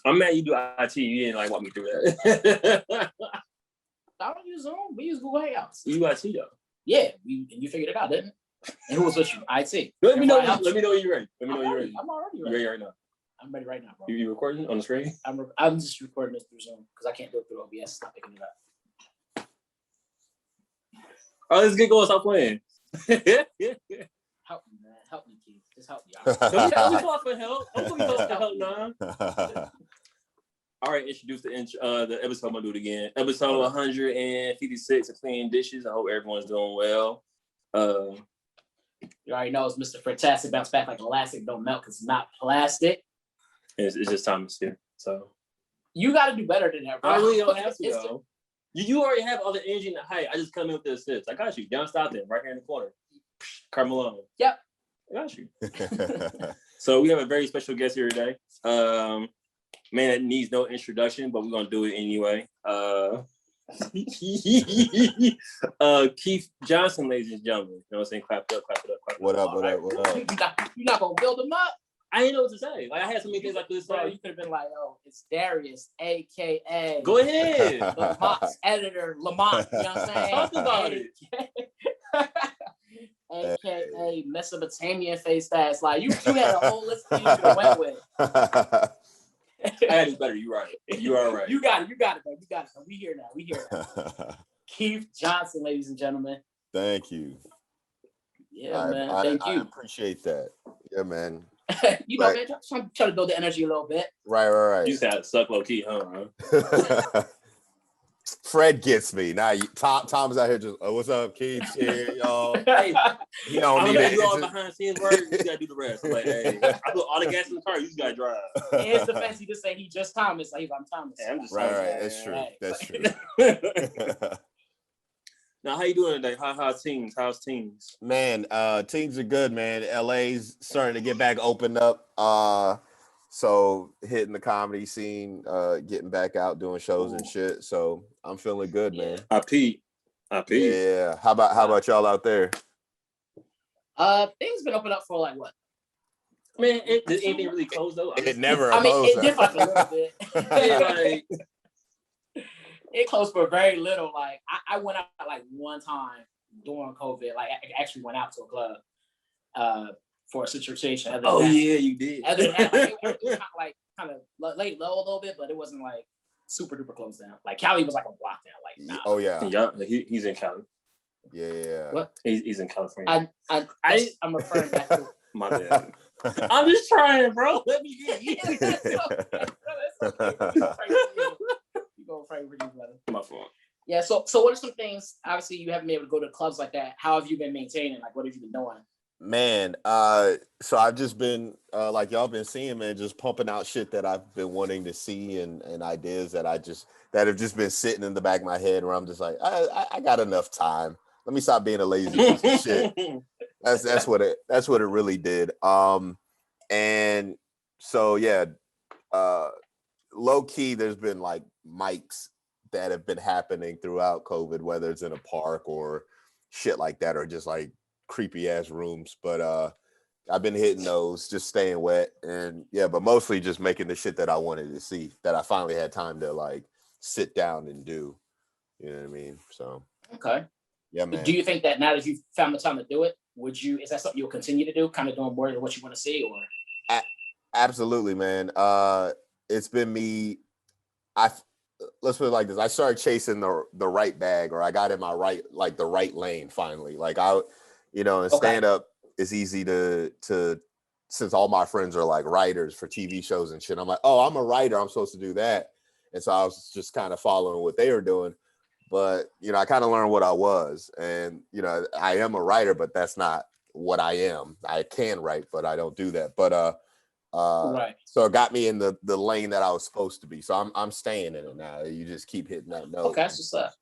I'm mad you do IT. You didn't like walk me through that. I don't use Zoom. We use Google Hangouts. You IT though. Yeah, you figured it out, didn't it? And who was with you? IT. Let me know when you're ready. I'm already ready. You ready right now? I'm ready right now, bro. You recording on the screen? I'm just recording this through Zoom because I can't do it through OBS. It's not picking it up. Oh, let's get going. Stop playing. Help me, man. Help me, Keith. Just help me out. Don't be call for help. I'm gonna be calling for help now. All right, introduce the episode. I'm gonna do it again. Episode 156 of Clean Dishes. I hope everyone's doing well. You already know it's Mr. Fantastic. Bounce back like elastic. Don't melt because it's not plastic. It's just Thomas here. So you got to do better than that, bro. I really don't have to, though. You already have all the energy and the height. I just come in with the assists. I got you. Down, stop there, right here in the corner. Carmelo. Yep. I got you. So we have a very special guest here today. Man, it needs no introduction, but we're gonna do it anyway. Keith Johnson, ladies and gentlemen. You know what I'm saying? Clap it up. What up? You're not gonna build him up. I didn't know what to say. Like I had so many things like this. Bro, you could have been like, "Oh, it's Darius, aka." Go ahead. Lamont's editor, Lamont. You know what I'm saying? Talk about it. AKA Mesopotamian face stats. Like you had a whole list of things you went with. I had it better. You right. You are right. You got it, bro. You got it. We here now. Keith Johnson, ladies and gentlemen. Thank you. Yeah, man. Thank you. I appreciate that. Yeah, man. You know, man, trying to build the energy a little bit. Right. You said suck low key, huh? Fred gets me. Now Tom's out here just, what's up, Keith? Here, y'all. Hey, you don't need to do all behind the scenes work. You gotta do the rest. Like, hey, I put all the gas in the car. You just gotta drive. And his defense, he just say he just Thomas. Like I'm Thomas. Yeah, I'm just right. That's true. That's true. Now, how you doing today? How's teams? Man, teams are good, man. LA's starting to get back opened up. So hitting the comedy scene, getting back out doing shows and shit. So I'm feeling good, man. I peed. Yeah. How about y'all out there? Things been open up for like what? Man, did anything really close though? It never. I mean, it did like a little bit. Like, it closed for very little. Like I went out like one time during COVID. Like I actually went out to a club for a situation. Oh yeah, you did. Other than that, like, it was kind of laid low a little bit, but it wasn't like super duper closed down. Like Cali was like a lockdown. Like nah. Oh yeah. He's in Cali. Yeah. What? He's in California. I'm referring back to my bad. I'm just trying, bro. Let me get you. That's okay. You go pray for you, brother. My fault. Yeah. So what are some things? Obviously, you haven't been able to go to clubs like that. How have you been maintaining? Like, what have you been doing? Man, so I've just been like y'all been seeing, man, just pumping out shit that I've been wanting to see and ideas that that have just been sitting in the back of my head where I'm just like, I got enough time. Let me stop being a lazy piece of shit. That's what it really did. And so yeah, low key, there's been like mics that have been happening throughout COVID, whether it's in a park or shit like that, or just like creepy ass rooms. But I've been hitting those, just staying wet, and yeah, but mostly just making the shit that I wanted to see, that I finally had time to like sit down and do. You know what I mean? So okay. Yeah, man. Do you think that now that you've found the time to do it, is that something you'll continue to do, kind of doing more than what you want to see, or? Absolutely, man. It's been me. Let's put it like this. I started chasing the right bag, or I got in my the right lane finally. Like and stand up is easy to since all my friends are like writers for TV shows and shit. I'm like, oh, I'm a writer. I'm supposed to do that. And so I was just kind of following what they were doing. But, I kind of learned what I was. And, I am a writer, but that's not what I am. I can write, but I don't do that. But right. So it got me in the lane that I was supposed to be. So I'm staying in it now. You just keep hitting that note. Okay, that's what's up.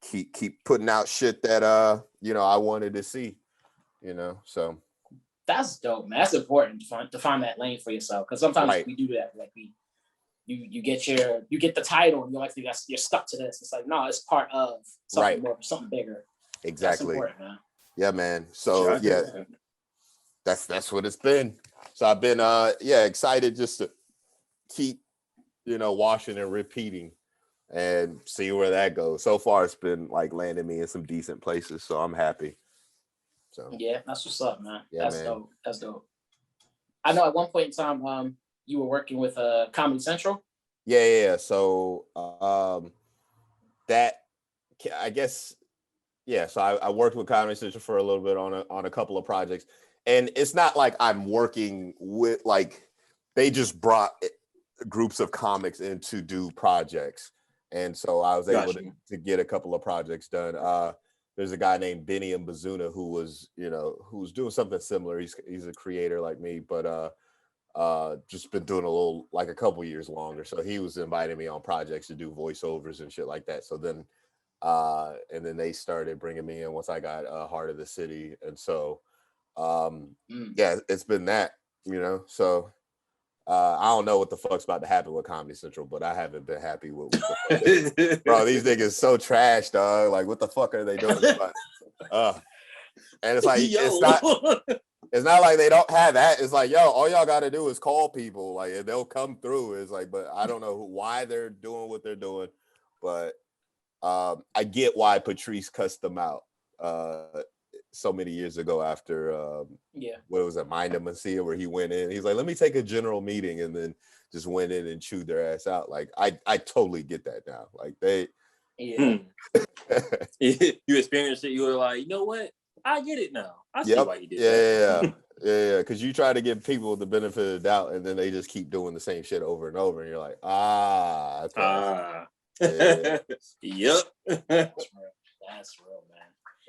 Keep putting out shit that I wanted to see. So that's dope, man. That's important to find that lane for yourself, because sometimes we do that. Like you get the title and you're like, you're stuck to this. It's like, no, it's part of something more, something bigger. Exactly. That's important, man. Yeah, man. So that's what it's been. So I've been excited just to keep, washing and repeating and see where that goes. So far, it's been like landing me in some decent places, so I'm happy. So yeah, that's what's up, man. Yeah, That's man. dope. That's dope. I know at one point in time, you were working with Comedy Central. Yeah. So that, I guess, yeah. So I worked with Comedy Central for a little bit on a couple of projects, and it's not like I'm working with, like, they just brought groups of comics in to do projects, and so I was able to get a couple of projects done. There's a guy named Benny and Bazuna who's doing something similar. He's a creator like me, but just been doing a couple years longer. So he was inviting me on projects to do voiceovers and shit like that. So then and then they started bringing me in once I got Heart of the City. And so yeah, it's been that, so I don't know what the fuck's about to happen with Comedy Central, but I haven't been happy with what the fuck bro, these niggas so trash, dog. Like, what the fuck are they doing? And it's like, it's not like they don't have that. It's like, yo, all y'all got to do is call people, like, and they'll come through. It's like, but I don't know why they're doing what they're doing, but I get why Patrice cussed them out so many years ago after what was it, Mind of Masia, where he went in. He's like, let me take a general meeting, and then just went in and chewed their ass out. Like, I totally get that now. Like, they Yeah. You experienced it, you were like, you know what? I get it now. I see why you did that. Yeah. Because you try to give people the benefit of the doubt, and then they just keep doing the same shit over and over, and you're like, okay. Yep. That's real, man.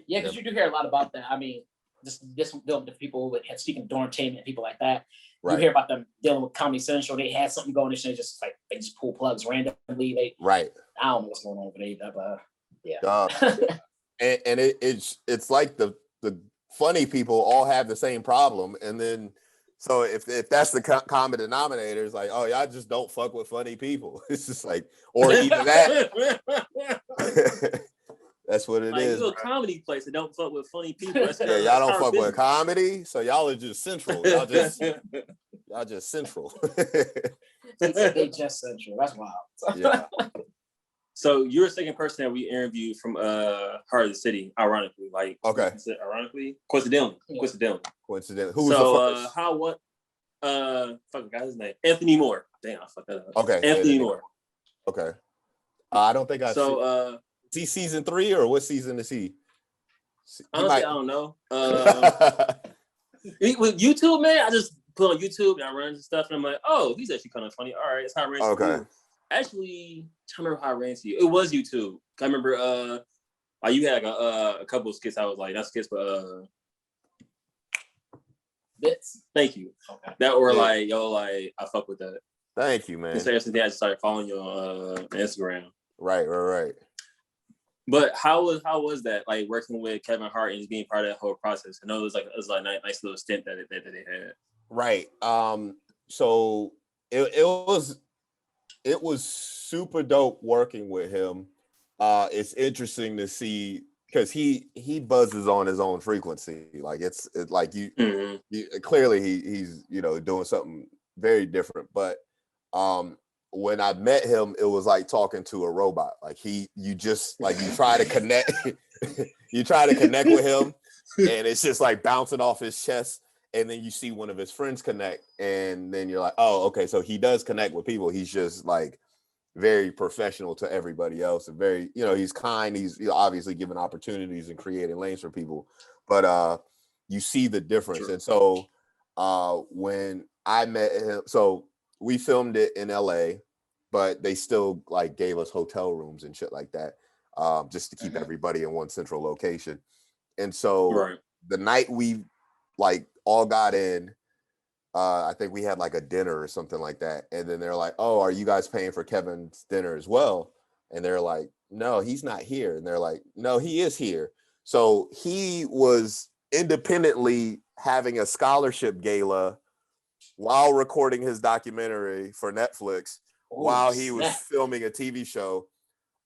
Yeah, because you do hear a lot about that. I mean, this the people with speaking dormtainment, people like that. Right. You hear about them dealing with Comedy Central. They had something going, and they just pull plugs randomly. I don't know what's going on, but yeah. And it's like the funny people all have the same problem, and then so if that's the common denominator, it's like, oh, y'all just don't fuck with funny people. It's just like, or either that. That's what it is. It's a comedy place that don't fuck with funny people. Yeah, y'all don't fuck with comedy, so y'all are just central. Y'all just central. They just central. That's wild. Yeah. So you're the second person that we interviewed from Heart of the City, ironically. Like, okay. Ironically? Coincidentally. Who was the first? Fucking got his name. Anthony Moore. Damn, I fucked that up. Okay. Anthony Moore. Okay. I don't think is he season 3 or what season is he? Honestly, I don't know. With YouTube, man, I just put on YouTube and I run into stuff and I'm like, oh, he's actually kind of funny. All right, it's how I ran into you. Actually, I remember how I ran to you. It was YouTube. I remember you had a couple of skits. I was like, that's skits, but bits. Thank you. Okay. That were like, yo, like I fuck with that. Thank you, man. So I just started following you on Instagram. Right. But how was that, like, working with Kevin Hart and just being part of that whole process? I know it was like a nice little stint that they had. Right. So it was super dope working with him. It's interesting to see because he buzzes on his own frequency. Like it's like you clearly he's doing something very different. But when I met him, it was like talking to a robot. Like you try to connect, with him, and it's just like bouncing off his chest. And then you see one of his friends connect, and then you're like, oh, okay, so he does connect with people. He's just like very professional to everybody else, and very, he's kind. He's obviously giving opportunities and creating lanes for people. But you see the difference. Sure. And so when I met him, so we filmed it in LA, but they still like gave us hotel rooms and shit like that, just to keep everybody in one central location. And so the night we like all got in, I think we had like a dinner or something like that. And then they're like, oh, are you guys paying for Kevin's dinner as well? And they're like, no, he's not here. And they're like, no, he is here. So he was independently having a scholarship gala while recording his documentary for Netflix, while he was filming a TV show,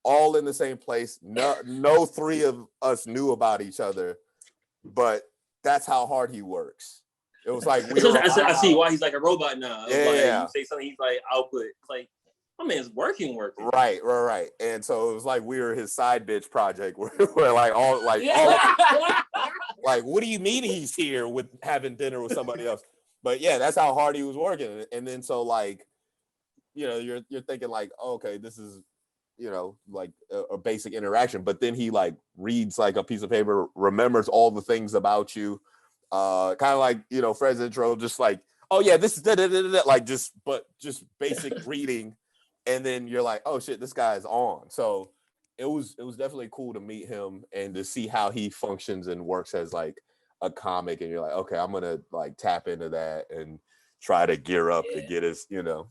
all in the same place. No three of us knew about each other, but that's how hard he works. It was like I see why he's like a robot now. Yeah. You say something, he's like output. It's like my man's working. Right. And so it was like we were his side bitch project. We're like all like like, what do you mean he's here with having dinner with somebody else? But yeah, that's how hard he was working. And then so like, you know, you're thinking like, oh, okay, this is, you know, like a basic interaction. But then he like reads like a piece of paper, remembers all the things about you. Kind of like, you know, Fred's intro, just like, oh yeah, this is like just basic reading. And then you're like, oh shit, this guy is on. So it was definitely cool to meet him and to see how he functions and works as like a comic. And you're like, okay, I'm gonna like tap into that and try to gear up to get as, you know,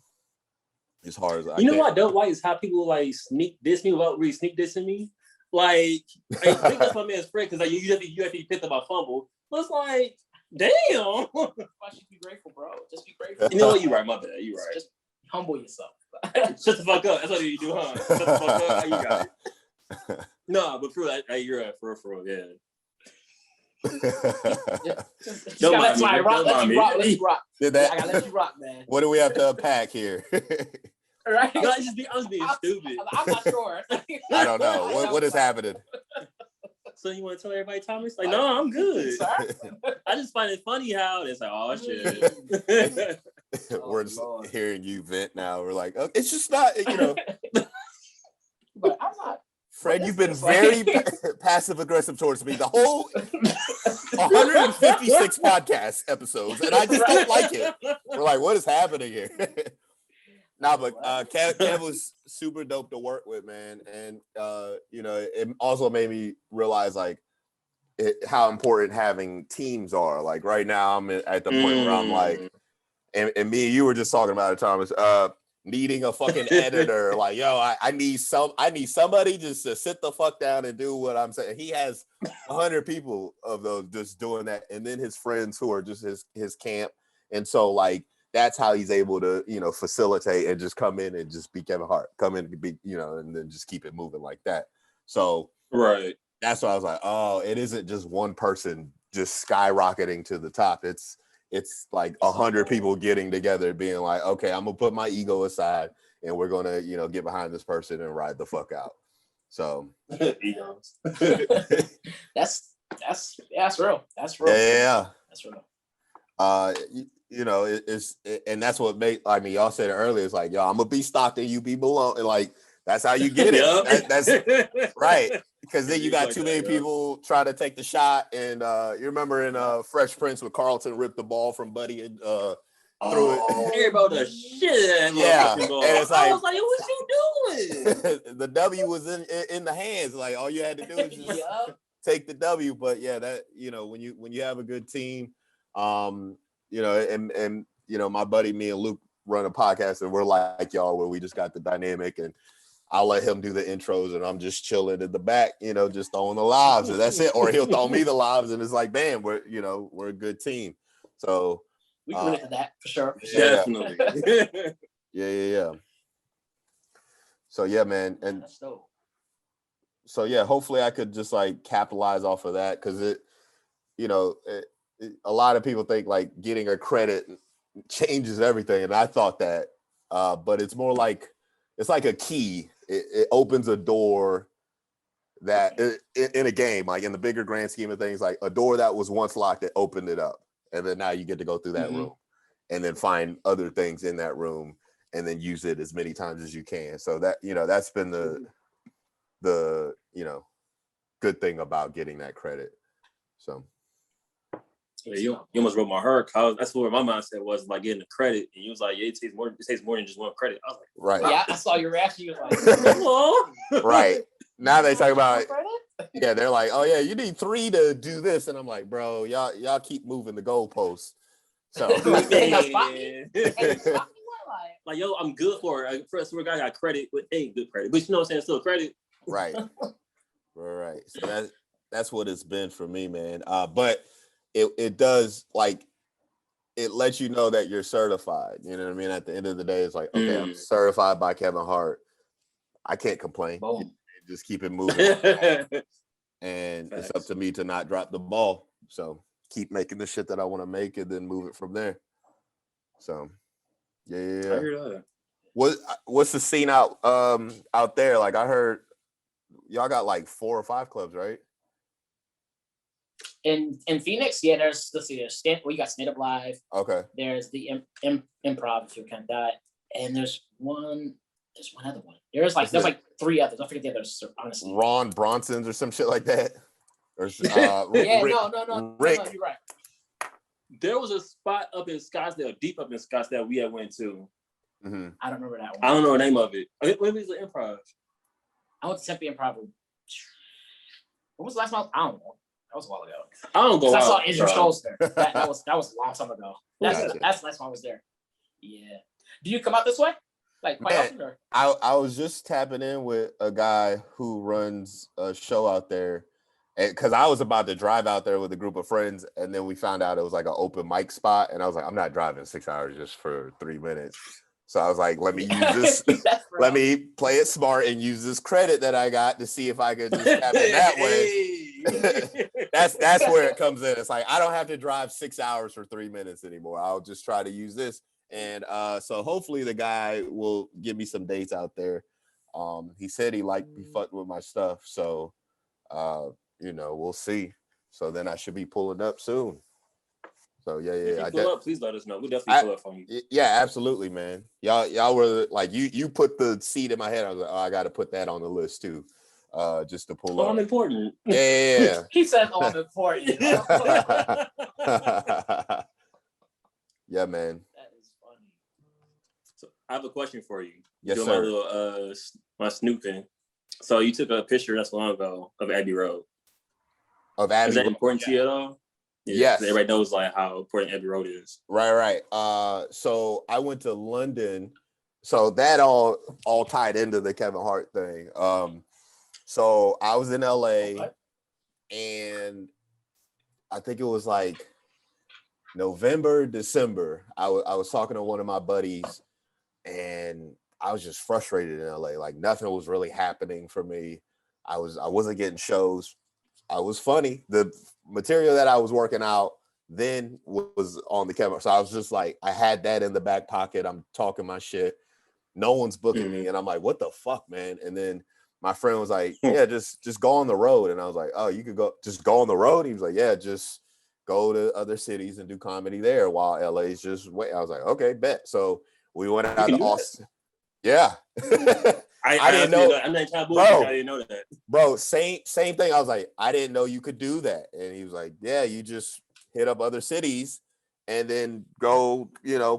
as hard as I can. You know what I don't like is how people like sneak diss me without really sneak dissing me. Like, I think that's my man's friend because like you have to pick up my fumble. But it's like, damn. Why should you be grateful, bro? Just be grateful. You know what? You're right. My bad. You're right. Just humble yourself. Shut the fuck up. That's what you do, huh? Shut the fuck up. You got it. No, but for real, you're right. For real, yeah. Don't mind me. Let you rock. Did that? I gotta let you rock, man. What do we have to unpack here? Right? No, I was being stupid. I'm not sure. I don't know. What is happening? So you want to tell everybody, Thomas? Like, no, I'm good. I just find it funny how it's like, oh shit. We're just hearing you vent now. We're like, oh, it's just not, you know. But I'm not. Fred, you've been very passive aggressive towards me the whole 156 podcast episodes, and I just don't like it. We're like, what is happening here? Nah, but Kev was super dope to work with, man, and you know, it also made me realize like how important having teams are. Like right now, I'm at the point where I'm like, and me and you were just talking about it, Thomas. Needing a fucking editor, like, yo, I need somebody just to sit the fuck down and do what I'm saying. He has 100 people of those just doing that, and then his friends who are just his camp, and so like that's how he's able to, you know, facilitate and just come in and just be Kevin Hart, come in and be, you know, and then just keep it moving like that. So right, that's why I was like, oh, it isn't just one person just skyrocketing to the top. It's like 100 people getting together, being like, okay, I'm gonna put my ego aside, and we're gonna, you know, get behind this person and ride the fuck out. So, egos. That's real. That's real. Yeah. That's real. You know, and that's what made. I mean, y'all said it earlier. It's like, yo, I'm gonna be Stockton, you be Malone, and like that's how you get it. That's right. Because then you got too many people trying to take the shot, and you remember in Fresh Prince when Carlton ripped the ball from Buddy and threw it. Everybody the shit. Yeah, and it's like, I was like, what you doing? The W was in the hands. Like all you had to do was just take the W. But yeah, that, you know, when you have a good team, you know, and you know, my buddy, me and Luke run a podcast, and we're like y'all, where we just got the dynamic, and I'll let him do the intros, and I'm just chilling in the back, you know, just throwing the lobs, and that's it. Or he'll throw me the lobs, and it's like, bam, we're a good team. So we can relate to that for sure. Definitely. Yeah. So yeah, man, and so yeah, hopefully I could just like capitalize off of that, because it, you know, a lot of people think like getting a credit changes everything, and I thought that, but it's more like it's like a key. It opens a door that in a game, like in the bigger grand scheme of things, like a door that was once locked, it opened it up, and then now you get to go through that room and then find other things in that room and then use it as many times as you can. So that, you know, that's been the you know, good thing about getting that credit. So yeah, you almost broke my heart. That's where my mindset was, like getting the credit, and you was like, yeah, it takes more than just one credit. I was like, right. Yeah, I saw your reaction. You was like, hello. Right. Now they talk about, yeah, they're like, oh yeah, you need 3 to do this, and I'm like, bro, y'all keep moving the goalposts. So like, yo, I'm good for it. First, we got credit, but ain't good credit. But you know what I'm saying? Still credit. Right. So that's what it's been for me, man. But it does, like, it lets you know that you're certified. You know what I mean? At the end of the day, it's like, okay, I'm certified by Kevin Hart. I can't complain. Just keep it moving. And it's up to me to not drop the ball. So keep making the shit that I want to make and then move it from there. So, yeah. I hear that. What's the scene out there? Like I heard y'all got like 4 or 5 clubs, right? In Phoenix, yeah, there's you got Stand Up Live. Okay. There's the Improv, if you count that, and there's one other one. There's like 3 others. I forget the others, honestly. Ron Bronson's or some shit like that. Or yeah, Rick, no, Rick. you're right. There was a spot up in Scottsdale, deep up in Scottsdale, we had went to. Mm-hmm. I don't remember that one. I don't know the name of it. When was the Improv? I went to Tempe Improv. What was the last month? I don't know. That was a while ago. I don't go. I saw Andrew Scholes there. That was a long time ago. That's the last time I was there. Yeah. Do you come out this way? Like quite often? Or? I was just tapping in with a guy who runs a show out there, because I was about to drive out there with a group of friends, and then we found out it was like an open mic spot, and I was like, I'm not driving 6 hours just for 3 minutes. So I was like, let me use this. Let me play it smart and use this credit that I got to see if I could just tap in that way. That's where it comes in. It's like I don't have to drive 6 hours for 3 minutes anymore. I'll just try to use this. And so hopefully the guy will give me some dates out there. He said he liked me fucking with my stuff. So we'll see. So then I should be pulling up soon. So yeah. If you pull up, please let us know. We'll definitely pull up from you. Yeah, absolutely, man. Y'all were like you put the seed in my head. I was like, oh, I got to put that on the list too, just to pull up. I'm important. Yeah. He says, "Oh, I'm important." Yeah, man. That is funny. So I have a question for you. Yes, doing sir. My little my snooping. So you took a picture not so long ago of Abbey Road. Of Abbey Is that Road? important to you at all? Yeah, yes. Everybody knows like how important Abbey Road is. Right. So I went to London. So that all tied into the Kevin Hart thing. So I was in LA, and I think it was like November, December. I was talking to one of my buddies, and I was just frustrated in LA. Like nothing was really happening for me. I wasn't getting shows. I was funny. The material that I was working out then was on the camera. So I was just like, I had that in the back pocket. I'm talking my shit. No one's booking me. And I'm like, what the fuck, man? And then my friend was like, yeah, just go on the road. And I was like, oh, you could just go on the road? He was like, yeah, just go to other cities and do comedy there while LA's just wait. I was like, okay, bet. So we went out to Austin. Yeah. I didn't know. I'm not trying to bullshit. I didn't know that. Bro, same thing. I was like, I didn't know you could do that. And he was like, yeah, you just hit up other cities and then go,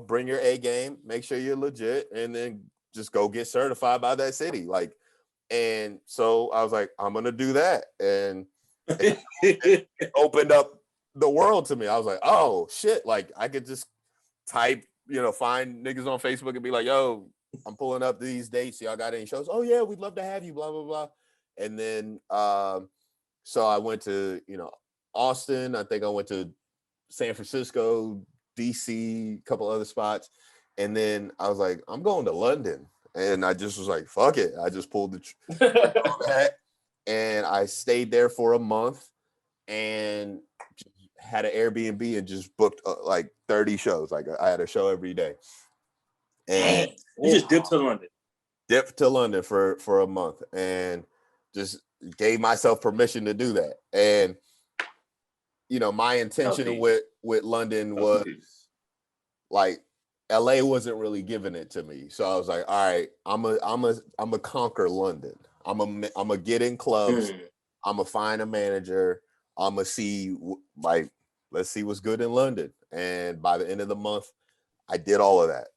bring your A game, make sure you're legit, and then just go get certified by that city. Like, and so I was like, I'm gonna do that. And it opened up the world to me. I was like, oh shit, like I could just type, find niggas on Facebook and be like, yo, I'm pulling up these dates. Y'all got any shows? Oh yeah, we'd love to have you, blah, blah, blah. And then so I went to, Austin. I think I went to San Francisco, DC, a couple other spots. And then I was like, I'm going to London. And I just was like, fuck it. I just pulled the hat and I stayed there for a month and had an Airbnb and just booked like 30 shows. Like I had a show every day. And you just dipped to London. Dipped to London for a month and just gave myself permission to do that. And my intention with London was like LA wasn't really giving it to me. So I was like, all right, I'm a conquer London. I'm a get in clubs. I'm a find a manager. I'm a see let's see what's good in London. And by the end of the month, I did all of that.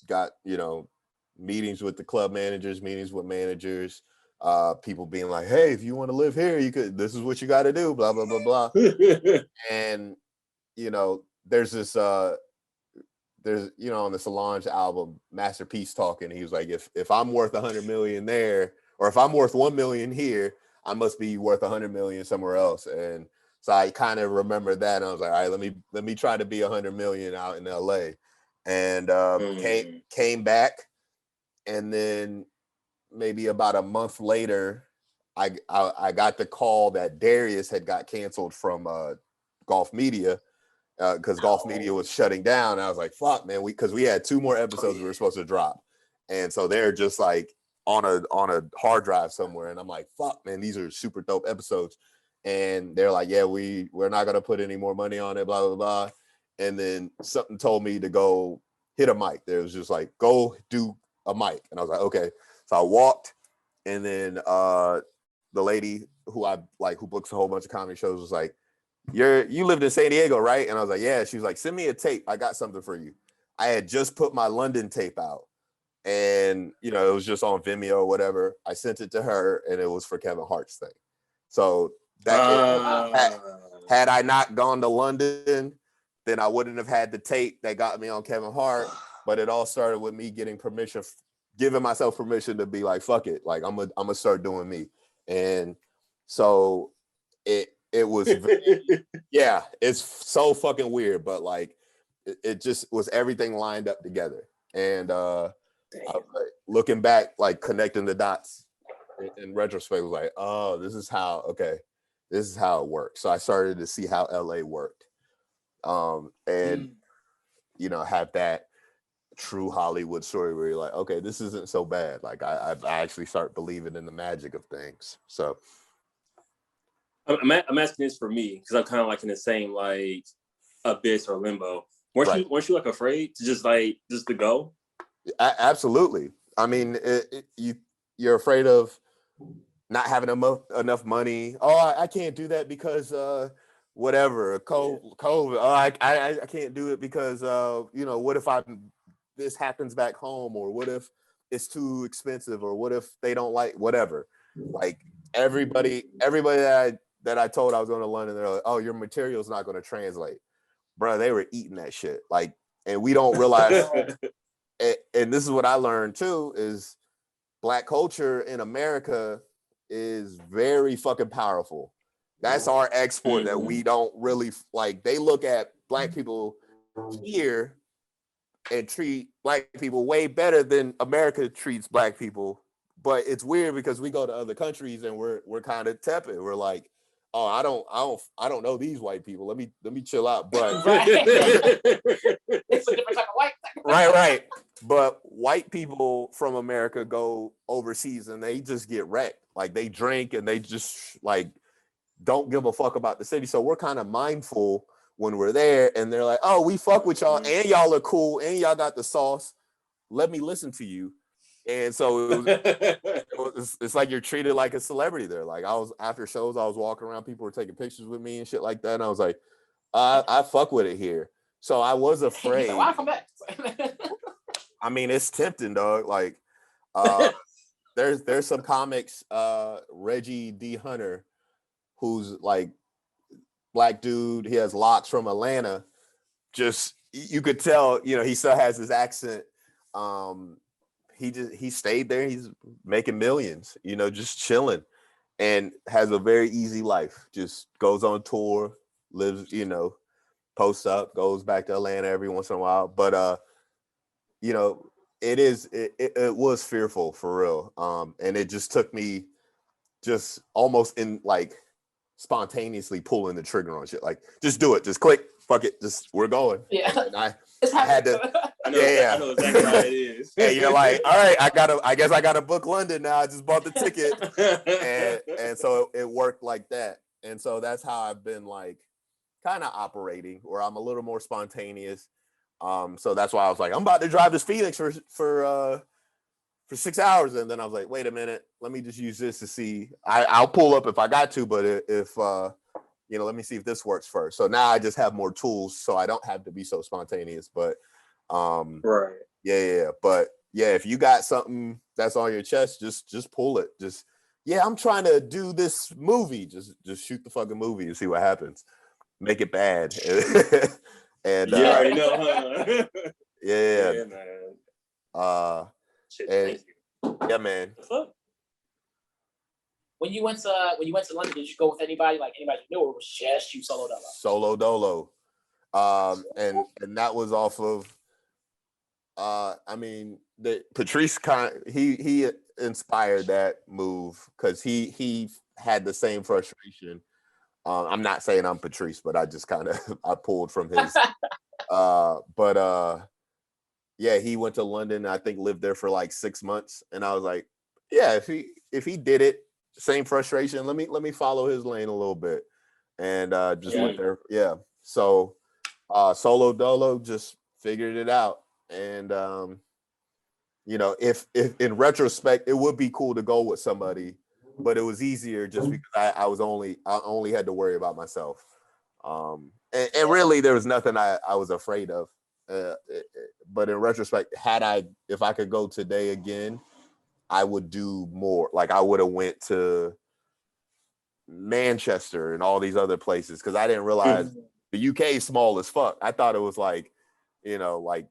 Got meetings with the club managers, meetings with managers, people being like, hey, if you want to live here, you could, this is what you got to do, blah, blah, blah, blah. And, there's this, on the Solange album, Masterpiece talking, he was like, if I'm worth 100 million there, or if I'm worth 1 million here, I must be worth 100 million somewhere else. And so I kind of remember that. And I was like, all right, let me try to be 100 million out in LA. And came back, and then maybe about a month later, I got the call that Darius had got canceled from Golf Media because Golf Media was shutting down. And I was like, fuck, man, because we had 2 more episodes we were supposed to drop. And so they're just like on a hard drive somewhere. And I'm like, fuck, man, these are super dope episodes. And they're like, yeah, we're not going to put any more money on it, blah, blah, blah. And then something told me to go hit a mic. There was just like, go do a mic. And I was like, okay. So I walked, and then the lady who books a whole bunch of comedy shows was like, you lived in San Diego, right? And I was like, yeah. She was like, send me a tape. I got something for you. I had just put my London tape out, and it was just on Vimeo or whatever. I sent it to her, and it was for Kevin Hart's thing. So that had I not gone to London, then I wouldn't have had the tape that got me on Kevin Hart. But it all started with me getting permission, giving myself permission to be like, fuck it, like I'm gonna start doing me. And so it was yeah, it's so fucking weird, but like it just was everything lined up together. And looking back, like connecting the dots in retrospect, was like, oh, this is how it works. So I started to see how LA worked. And have that true Hollywood story where you're like, okay, this isn't so bad. Like I actually start believing in the magic of things. So I'm asking this for me because I'm kind of like in the same like abyss or limbo. Weren't you like afraid to just to go? Absolutely. I mean, you're afraid of not having enough money. Oh, I can't do that because whatever COVID. Oh, I can't do it because what if this happens back home, or what if it's too expensive, or what if they don't like whatever. Like everybody that I told I was going to London, they're like, oh, your material's not going to translate. Bro, they were eating that shit. Like, and we don't realize, and this is what I learned too, is Black culture in America is very fucking powerful. That's our export that we don't really like. They look at Black people here and treat Black people way better than America treats Black people. But it's weird because we go to other countries and we're kind of tepid. We're like, oh, I don't know these white people. Let me chill out. But it's a different type of white. Right. But white people from America go overseas and they just get wrecked. Like they drink and they just like don't give a fuck about the city. So we're kind of mindful when we're there, and they're like, oh, we fuck with y'all, and y'all are cool, and y'all got the sauce. Let me listen to you. And so it's like you're treated like a celebrity there. Like after shows, I was walking around, people were taking pictures with me and shit like that. And I was like, I fuck with it here. So I was afraid. Like, why come back? I mean, it's tempting, dog. Like, there's some comics, Reggie D. Hunter, who's like Black dude. He has locks from Atlanta. Just you could tell, he still has his accent. He stayed there. He's making millions, just chilling, and has a very easy life. Just goes on tour, lives, posts up, goes back to Atlanta every once in a while. But it was fearful for real. And it just took me just almost in like spontaneously pulling the trigger on shit. Like, just do it, just click, fuck it, just we're going. Yeah. And I had to. I know exactly how it is. And you're like, all right, I guess I gotta book London now. I just bought the ticket. and so it worked like that. And so that's how I've been like kind of operating, where I'm a little more spontaneous. So that's why I was like, I'm about to drive to Phoenix for 6 hours. And then I was like, wait a minute, let me just use this to see. I'll pull up if I got to, but if let me see if this works first. So now I just have more tools, so I don't have to be so spontaneous. But right. Yeah. But yeah, if you got something that's on your chest, just pull it. I'm trying to do this movie. Just shoot the fucking movie and see what happens. Make it bad. And you already know, huh? Yeah, man. And, yeah, man. What's up? When you went to London, did you go with anybody you knew, or was just you solo dolo? Solo dolo. And that was off of Patrice he inspired that move because he had the same frustration I'm not saying I'm Patrice, but I just kind of I pulled from his. Yeah, he went to London. I think lived there for like 6 months, and I was like, yeah, if he did it, same frustration. Let me follow his lane a little bit, and just went there. Yeah, so solo dolo just figured it out, and you know, if in retrospect, it would be cool to go with somebody, but it was easier just because I only had to worry about myself. And really, there was nothing I was afraid of. But in retrospect, if I could go today again, I would do more. Like I would have went to Manchester and all these other places because I didn't realize the UK is small as fuck. I thought it was like, you know, like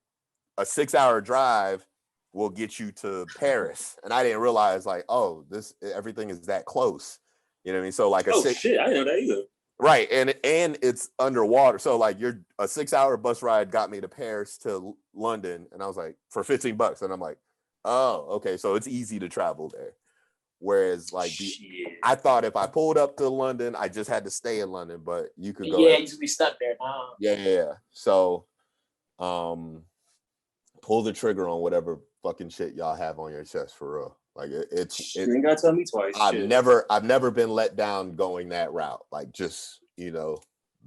a 6-hour drive will get you to Paris, and I didn't realize like, oh, everything is that close. You know what I mean? So like shit, I didn't know that either. Right, and it's underwater. So like a 6-hour bus ride got me to Paris to London, and I was like for $15, and I'm like, oh, okay, so it's easy to travel there. Whereas like I thought if I pulled up to London, I just had to stay in London, but you could go. Yeah, you could be stuck there. Yeah. So, pull the trigger on whatever fucking shit y'all have on your chest for real. Like you ain't gotta tell me twice. I've never been let down going that route. Like just, you know,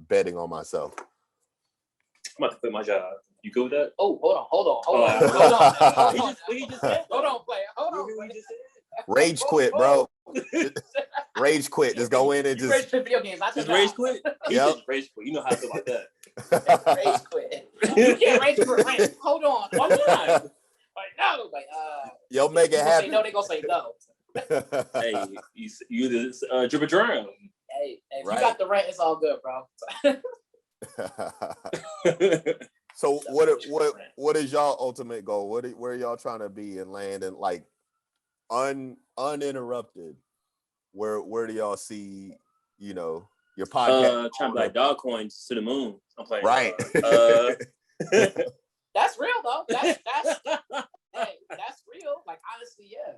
betting on myself. I'm about to quit my job. You good with that? Oh, hold on. He just said, hold on, player. Rage quit, bro. Rage quit. Just go in and just rage quit video games. Just rage quit. Yep. Rage quit. You know how I feel about that. Rage quit. You can't rage quit. Right? Hold on. Why not? Like no. Like yo, make it happen. Say no, they gonna say no. Hey, you just drip a drown. Hey, if you got the rent, it's all good, bro. So what is y'all ultimate goal? Where y'all trying to be and land and like uninterrupted? Where do y'all see, you know, your podcast? Trying to buy dog coins to the moon. I'm playing. Right. That's real though. That's real. Like honestly, yeah.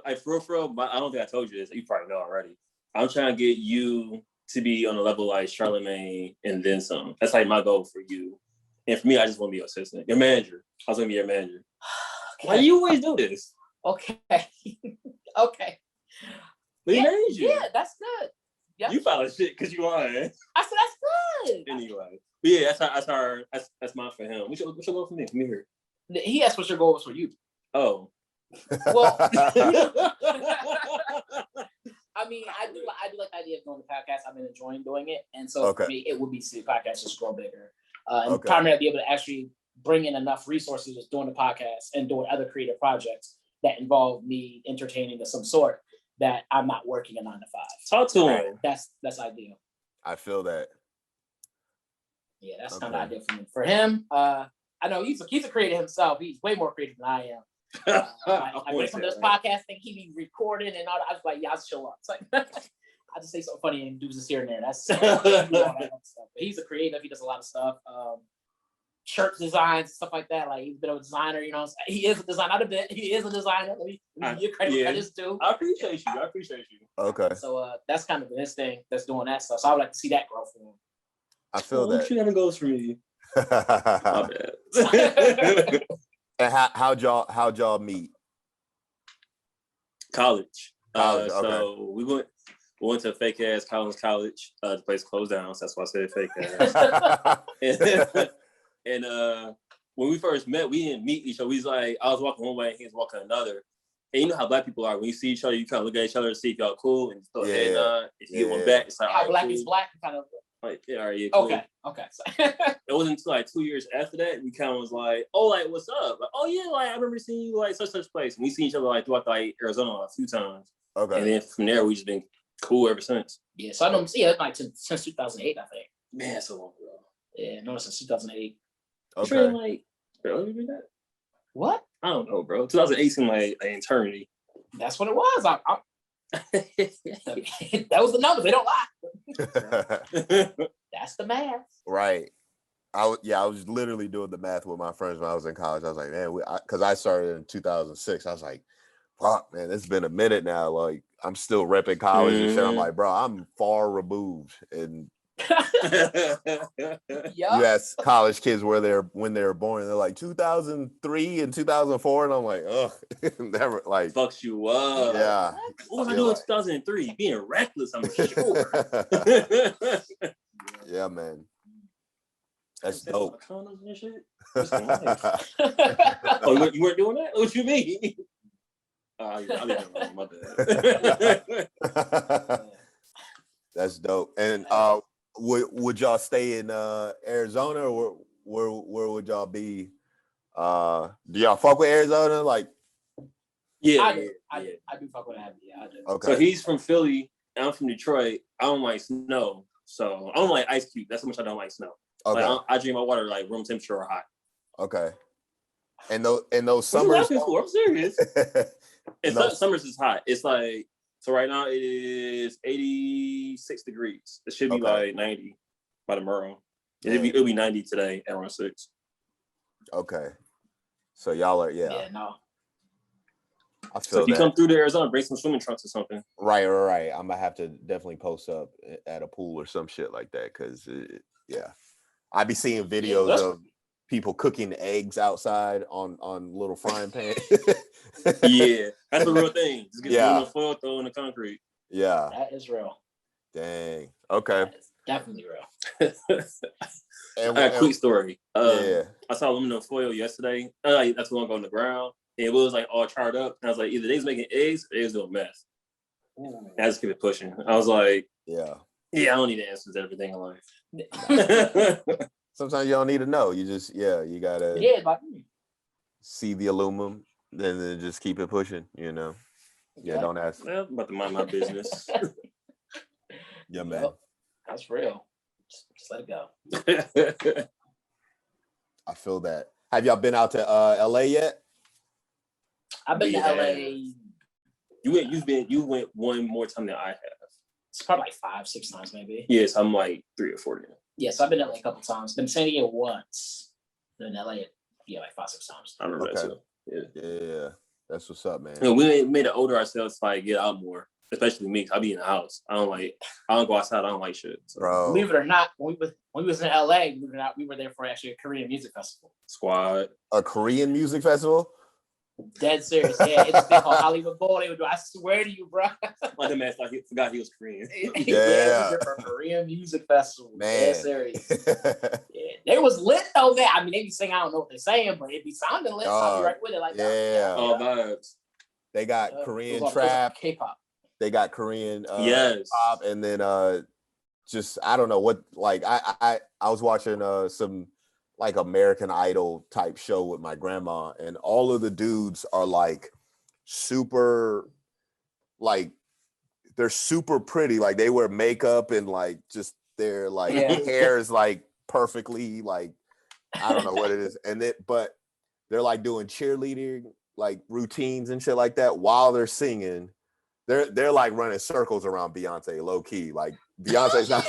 Like for real, but I don't think I told you this. You probably know already. I'm trying to get you to be on a level like Charlamagne and then some. That's like my goal for you. And for me, I just want to be your assistant, your manager. I was gonna be your manager. Okay. Why do you always do this? Okay. Okay. We manage you. Yeah, that's good. Yep. You follow shit because you lying. I said that's good. Anyway, but yeah, that's mine for him. What's your goal for me? Come here. He asked what your goal was for you. Oh. Well, I mean, I do like the idea of doing the podcast. I've been enjoying doing it, and so for me, it would be to see the podcast just grow bigger, and primarily be able to actually bring in enough resources just doing the podcast and doing other creative projects that involve me entertaining of some sort that I'm not working a 9 to 5. Talk to him. That's ideal. I feel that. Yeah, that's kind of ideal for me. For him, I know he's a creator himself. He's way more creative than I am. Like when it comes to this podcast thing, he be recording and all that. I was like, yeah, I'll show up. It's like I just say something funny and do this here and there. That's all that stuff. But he's a creative. He does a lot of stuff. Shirt designs, stuff like that. Like he's a bit of a designer, you know. He is a designer, not a bit. He is a designer. Let me give credit too. I appreciate you. Okay. So that's kind of his thing. That's doing that stuff. So I would like to see that grow for him. I feel that. She never goes for me. My bad. And how'd y'all meet? College. Okay. So we went to a fake ass college. The place closed down, so that's why I said fake ass. and when we first met, we didn't meet each other. We was like, I was walking one way and he was walking another. And you know how black people are. When you see each other, you kind of look at each other to see if y'all cool and throw a head on. If you get one back, it's like how black is black, kind of. Like, yeah, all right, yeah, cool. Okay. It wasn't until like 2 years after that we kind of was like, oh, like what's up? Like, oh yeah, like I remember seeing you like such place. And we seen each other like throughout like Arizona a few times. Okay. And then from there we just been cool ever since. Yeah, so I know like since 2008, I think. Man, so long ago. Yeah, no, since 2008. Okay. Really, like earlier than that? What? I don't know, bro. 2008 seemed like an eternity. That's what it was. That was the numbers. They don't lie. That's the math. Right. I was literally doing the math with my friends when I was in college. I was like, man, because I started in 2006. I was like, fuck, man, it's been a minute now. Like, I'm still repping college and shit. I'm like, bro, I'm far removed. And you ask college kids when they were born, they're like 2003 and 2004, and I'm like, ugh, never like fucks you up. Yeah. What was I doing in 2003? Being reckless, I'm sure. Yeah, man. That's dope. Condoms and shit? You weren't doing that? What you mean? I didn't know, my bad. That's dope. And would y'all stay in Arizona, or where would y'all be? Do y'all fuck with Arizona? Like, yeah, I do fuck with that. Yeah, I do. Okay. So he's from Philly. I'm from Detroit. I don't like snow, so I don't like ice cube. That's how much I don't like snow. Okay. Like, I drink my water like room temperature or hot. Okay. And those summers. I'm serious. Summers is hot. It's like, so right now it is 86 degrees. It should be like 90 by tomorrow. It'll be 90 today at around 6. Okay. So y'all are Yeah, no. I feel so if you come through to Arizona, bring some swimming trunks or something. Right. I'm gonna have to definitely post up at a pool or some shit like that, because I be seeing videos of people cooking eggs outside on little frying pans. Yeah, that's the real thing. Just get on the foil, throw in the concrete. Yeah, that is real. Dang. Okay. That is definitely real. A quick story. I saw aluminum foil yesterday. That's the one going on the ground. And it was like all charred up. And I was like, either they was making eggs or they was doing meth. And I just keep it pushing. I was like, I don't need the answers to everything in life. Sometimes you don't need to know. You just, you gotta see the aluminum, then just keep it pushing, you know. Yeah, don't ask. Well, I'm about to mind my business. Yeah, man. That's real. Just let it go. I feel that. Have y'all been out to LA yet? I've been to LA. You went one more time than I have. It's probably like 5-6 times maybe. Yes, I'm like 3 or 4 now. Yes, I've been to LA a couple times. Been to San Diego once. Been to LA, like 5-6 times. I remember that too. Yeah. That's what's up, man. We made it older ourselves to like get out more. Especially me, 'cause I be in the house. I don't go outside. I don't like shit. So. Bro. Believe it or not, when we was in LA, we were there for actually a Korean music festival. Squad. A Korean music festival? Dead serious. Yeah, it's a thing called Hollywood Bowl. They would do. I swear to you, bro. Like the man thought he forgot he was Korean. Yeah, for a Korean music festival. Man. Dead serious. They was lit though. There. I mean, they be saying I don't know what they're saying, but it be sounding lit. So I'll be right with it like that. All vibes. They got Korean trap. K-pop. They got Korean pop, and then just I don't know what, like I was watching some like American Idol type show with my grandma, and all of the dudes are like super, like they're super pretty, like they wear makeup and like just their like hair is like perfectly, like I don't know what it is, but they're like doing cheerleading like routines and shit like that while they're singing. They're like running circles around Beyonce, low key. Like Beyonce's not.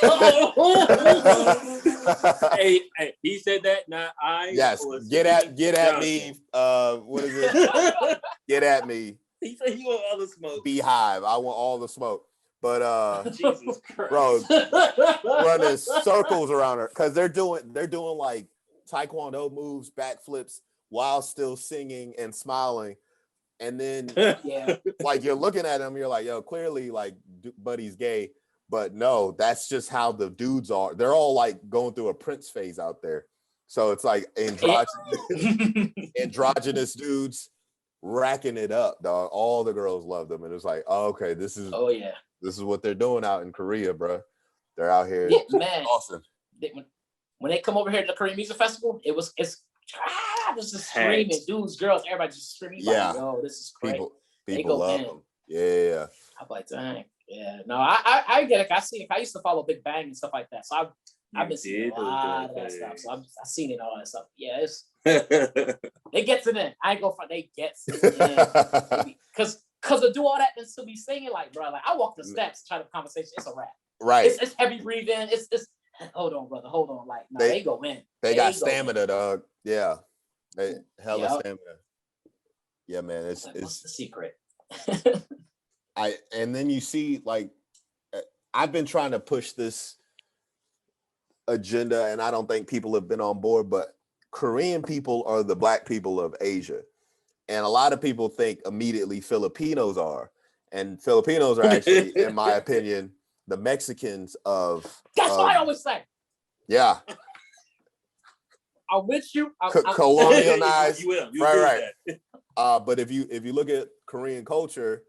hey, he said that. Not I. Yes, get at me. What is it? Get at me. He said he want all the smoke. Beehive. I want all the smoke. But Jesus Christ, bro, running circles around her because they're doing like taekwondo moves, backflips while still singing and smiling. And then, like you're looking at him, you're like, yo, clearly, like, buddy's gay, but no, that's just how the dudes are. They're all like going through a Prince phase out there, so it's like androgynous dudes racking it up, dog. All the girls love them, and it's like, oh, okay, this is what they're doing out in Korea, bro. They're out here, man. Awesome. When they come over here to the Korean Music Festival, it's just screaming, dudes, girls, everybody just screaming. Like, yo, this is great. People love them. Yeah. I'm like, dang. Yeah. No, I get it. I used to follow Big Bang and stuff like that. So I've been seeing a lot of that stuff. So I've seen it, all that stuff. Yeah, it gets it in. I ain't gonna front. They gets it in. Because to do all that and still be singing, like, bro, like I walk the steps, try to conversation. It's a rap. Right. It's heavy breathing. It's hold on, brother. Hold on. Like, no, they go in. They got stamina, dog. Yeah. They hella stamina. Yeah, man. It's what's the secret? And then you see, like, I've been trying to push this agenda, and I don't think people have been on board, but Korean people are the Black people of Asia. And a lot of people think immediately Filipinos are. And Filipinos are actually, in my opinion, the Mexicans of... That's what I always say. Yeah. I'm with you. Colonialized. You right. But if you look at Korean culture,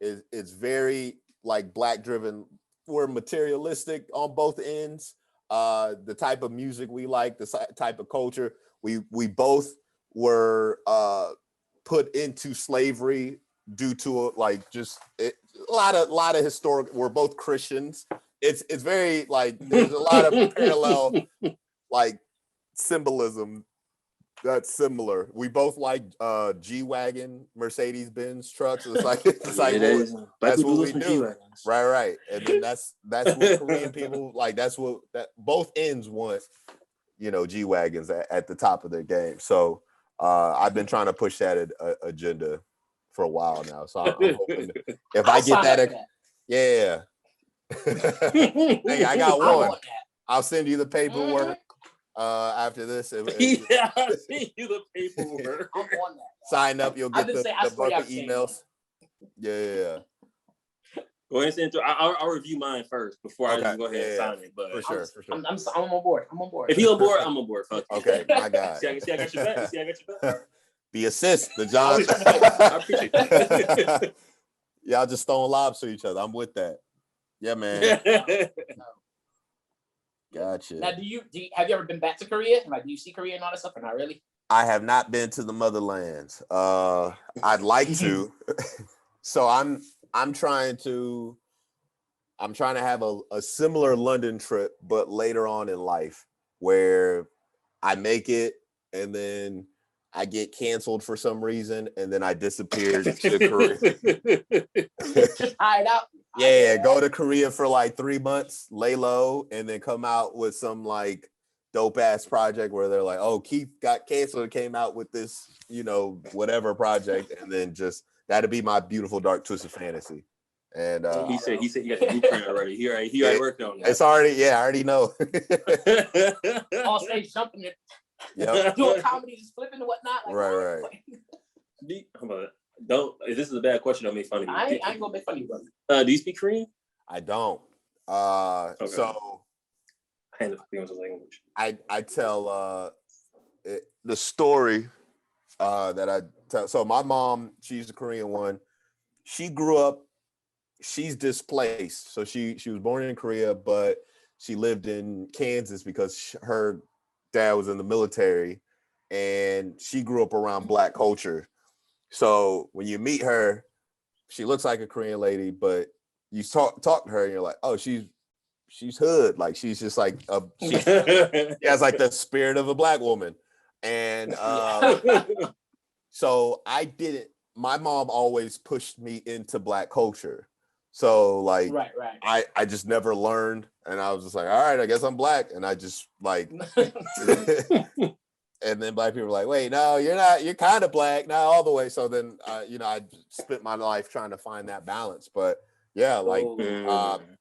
it's very like Black driven. We're materialistic on both ends. The type of music we like, the type of culture, we both were put into slavery due to a lot of historic. We're both Christians. It's very like there's a lot of parallel like symbolism that's similar. We both like G-Wagon Mercedes Benz trucks. It's like that's what we do. Right. And then that's what Korean people like. That's what both ends want. G-Wagons at the top of their game. So I've been trying to push that agenda for a while now. So I'm hoping if I get that, yeah. Hey, I got one. I'll send you the paperwork after this. I'll send you the paperwork. I'm on that. Sign up, you'll get the bucket emails. Yeah. Go ahead and send it. I'll review mine first before I just go ahead and sign it. But for sure. I'm on board. If you're on board, I'm on board. Fuck. Okay, my God. See, I got your back. The assist, the John. I appreciate that. Y'all just throwing lobs to each other. I'm with that. Yeah, man. No. Gotcha. Now, have you ever been back to Korea? Like, do you see Korea and all that stuff, or not really? I have not been to the motherlands. I'd like to. So I'm trying to have a similar London trip, but later on in life, where I make it and then I get canceled for some reason, and then I disappear to Korea. Just hide out. Yeah, go to Korea for like 3 months, lay low, and then come out with some like dope ass project where they're like, "Oh, Keith got canceled and came out with this, whatever project," and then just that'd be my beautiful dark twisted fantasy. And he said he got the blueprint already. He already worked on it. It's already, I already know. On stage jumping it. Yep. Doing comedy, just flipping and whatnot. Like, right. If this is a bad question, don't make fun of me. I ain't gonna make fun of you, brother. Do you speak Korean? I don't. Okay. So I end up speaking the language. I tell the story that I tell. So my mom, she's the Korean one. She grew up. She's displaced. So she was born in Korea, but she lived in Kansas because her dad was in the military, and she grew up around Black culture. So when you meet her, she looks like a Korean lady, but you talk to her and you're like, oh, she's hood. Like she's just like she has like the spirit of a Black woman. And so my mom always pushed me into Black culture. So like right. I just never learned, and I was just like, all right, I guess I'm Black. And I just like and then Black people were like, wait, no, you're not, you're kind of Black, not all the way. So then I spent my life trying to find that balance. But yeah, like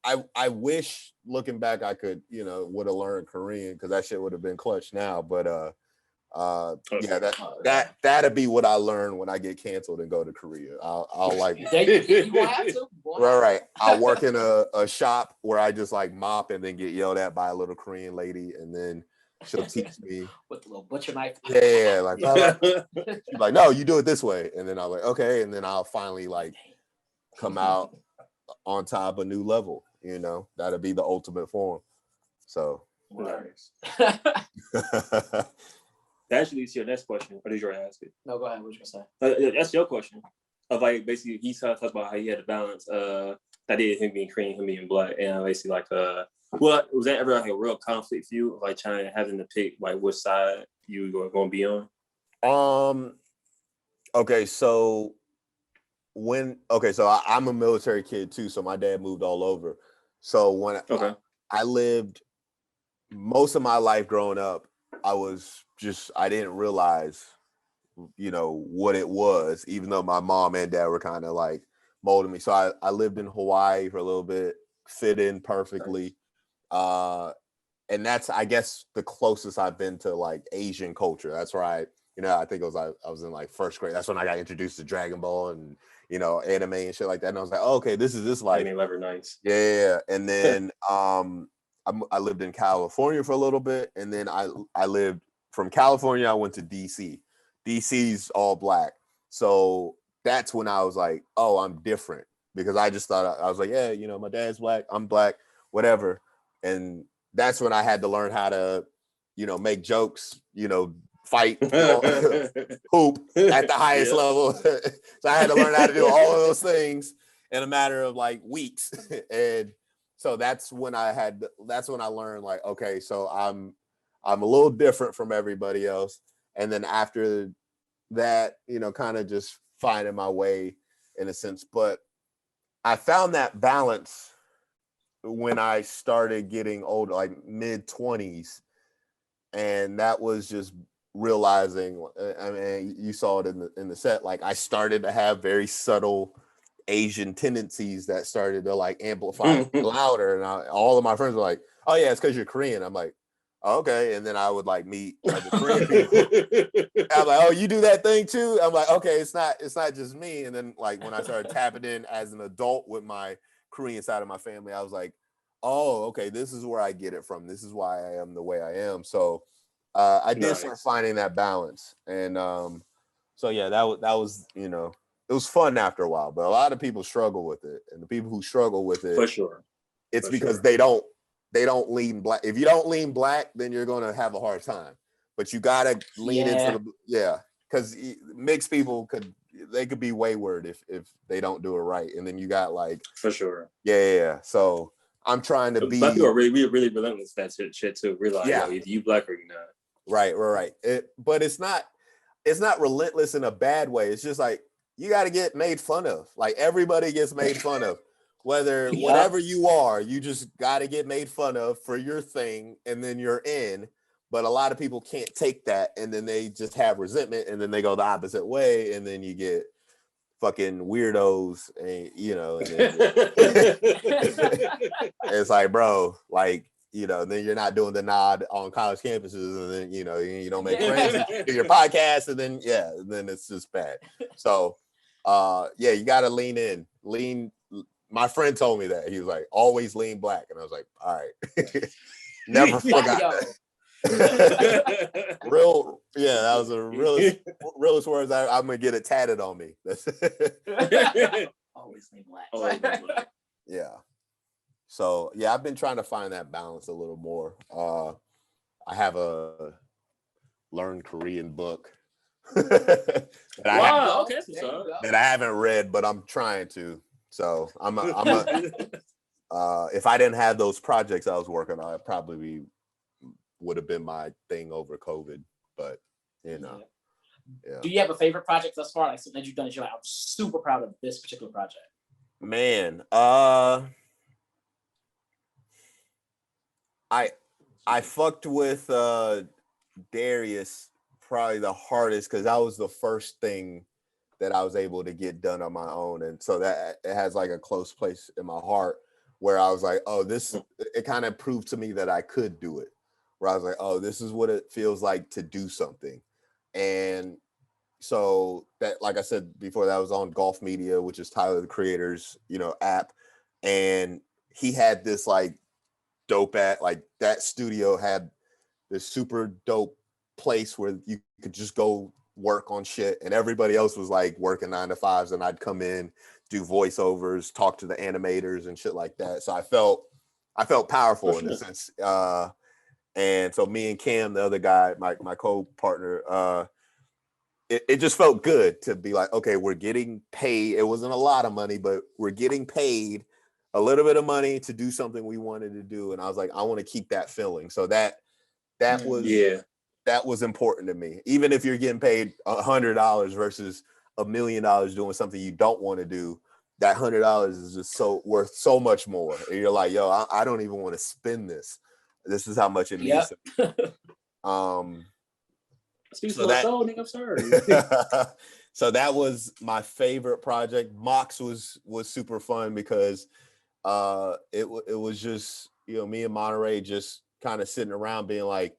I wish looking back I could, would have learned Korean, because that shit would have been clutch now. But that'd be what I learn when I get canceled and go to Korea. I'll like you gonna have to. Right. I'll work in a shop where I just like mop and then get yelled at by a little Korean lady, and then she'll teach me with the little butcher knife. Yeah, like she's like, no, you do it this way, and then I'm like, okay, and then I'll finally like come out on top a new level. That'll be the ultimate form. So nice. That actually leads to your next question. Or did you already ask it? No, go ahead. What you gonna say? That's your question. Of like basically he talked about how he had to balance that is him being Korean, him being Black, and basically like well, was that ever like a real conflict for you, of like having to pick like which side you were going to be on? Okay, so I'm a military kid too, so my dad moved all over. So when I lived most of my life growing up, I didn't realize you know, what it was, even though my mom and dad were kind of like molding me. So I lived in Hawaii for a little bit, fit in perfectly. And that's, I guess, the closest I've been to like Asian culture. That's where I think it was, I was in like first grade. That's when I got introduced to Dragon Ball and, you know, anime and shit like that. And I was like, oh, okay, this is this life. Anime lover, nice. Yeah. And then I lived in California for a little bit. And then I lived from California, I went to DC. DC's all black. So that's when I was like, oh, I'm different. Because I just thought, I was like, yeah, you know, my dad's black, I'm black, whatever. And that's when I had to learn how to, you know, make jokes, you know, fight, hoop at the highest level. So I had to learn how to do all of those things in a matter of like weeks. And so that's when I learned like, okay, so I'm a little different from everybody else. And then after that, you know, kind of just finding my way in a sense. But I found that balance when I started getting older, like mid-20s, and that was just realizing, I mean, you saw it in the set, like I started to have very subtle Asian tendencies that started to like amplify louder, and all of my friends were like, oh yeah, it's because you're Korean. I'm like, oh, okay. And then I would like meet other Korean people. I'm like, oh, you do that thing too? I'm like, okay, it's not just me. And then like when I started tapping in as an adult with my Korean side of my family, I was like, oh, okay, this is where I get it from. This is why I am the way I am. So I did start finding that balance. And so yeah, that was, you know, it was fun after a while, but a lot of people struggle with it. And the people who struggle with it, for sure, it's because they don't lean black. If you don't lean black, then you're gonna have a hard time. But you gotta lean into because mixed people could be wayward if they don't do it right. And then you got like, for sure, yeah. So I'm trying to be. Black people are really relentless with that shit too. Realize, yo, either you black or you not. Right. But it's not relentless in a bad way. It's just like you got to get made fun of. Like everybody gets made fun of. Whatever you are, you just got to get made fun of for your thing, and then you're in. But a lot of people can't take that, and then they just have resentment, and then they go the opposite way, and then you get fucking weirdos, and you know, and then it's like, bro, like, you know, then you're not doing the nod on college campuses, and then, you know, you don't make friends, you do your podcast, and then then it's just bad. So you got to lean in. My friend told me that. He was like, always lean black. And I was like, all right. Never forgot that. That was a realest words. I'm going to get it tatted on me. Always lean black. Yeah. So, yeah, I've been trying to find that balance a little more. I have a Learn Korean book that I haven't read, but I'm trying to. So I'm if I didn't have those projects I was working on, it probably would have been my thing over COVID. But you know, yeah. Do you have a favorite project thus far? Like something that you've done that you're like, I'm super proud of this particular project. Man, I fucked with Darius probably the hardest because that was the first thing that I was able to get done on my own. And so that it has like a close place in my heart where I was like, oh, it kind of proved to me that I could do it. Where I was like, oh, this is what it feels like to do something. And so that, like I said before, that was on Golf Media, which is Tyler, the Creator's, you know, app. And he had this like dope that studio had this super dope place where you could just go work on shit, and everybody else was like working 9 to 5s, and I'd come in, do voiceovers, talk to the animators and shit like that. So I felt powerful in a sense. And so me and Cam, the other guy, my co-partner, it just felt good to be like, okay, we're getting paid. It wasn't a lot of money, but we're getting paid a little bit of money to do something we wanted to do. And I was like, I want to keep that feeling. So that was important to me. Even if you're getting paid $100 versus $1 million doing something you don't want to do, that $100 is just so worth so much more. And you're like, yo, I don't even want to spend this. This is how much it means. Speak for my soul, nigga. I'm sorry. So that was my favorite project. Mox was super fun because it was just, you know, me and Monterey just kind of sitting around being like,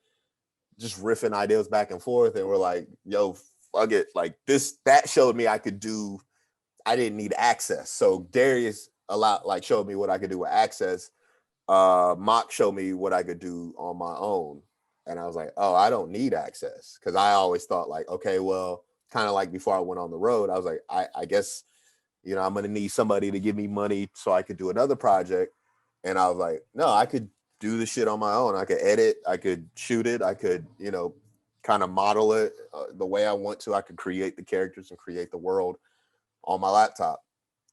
just riffing ideas back and forth, and we're like, yo, fuck it. Like that showed me I didn't need access. So Darius showed me what I could do with access. Mock showed me what I could do on my own. And I was like, oh, I don't need access. Cause I always thought like, okay, well, kind of like before I went on the road, I was like, I guess, you know, I'm going to need somebody to give me money so I could do another project. And I was like, no, I could do the shit on my own. I could edit, I could shoot it. I could, you know, kind of model it the way I want to. I could create the characters and create the world on my laptop.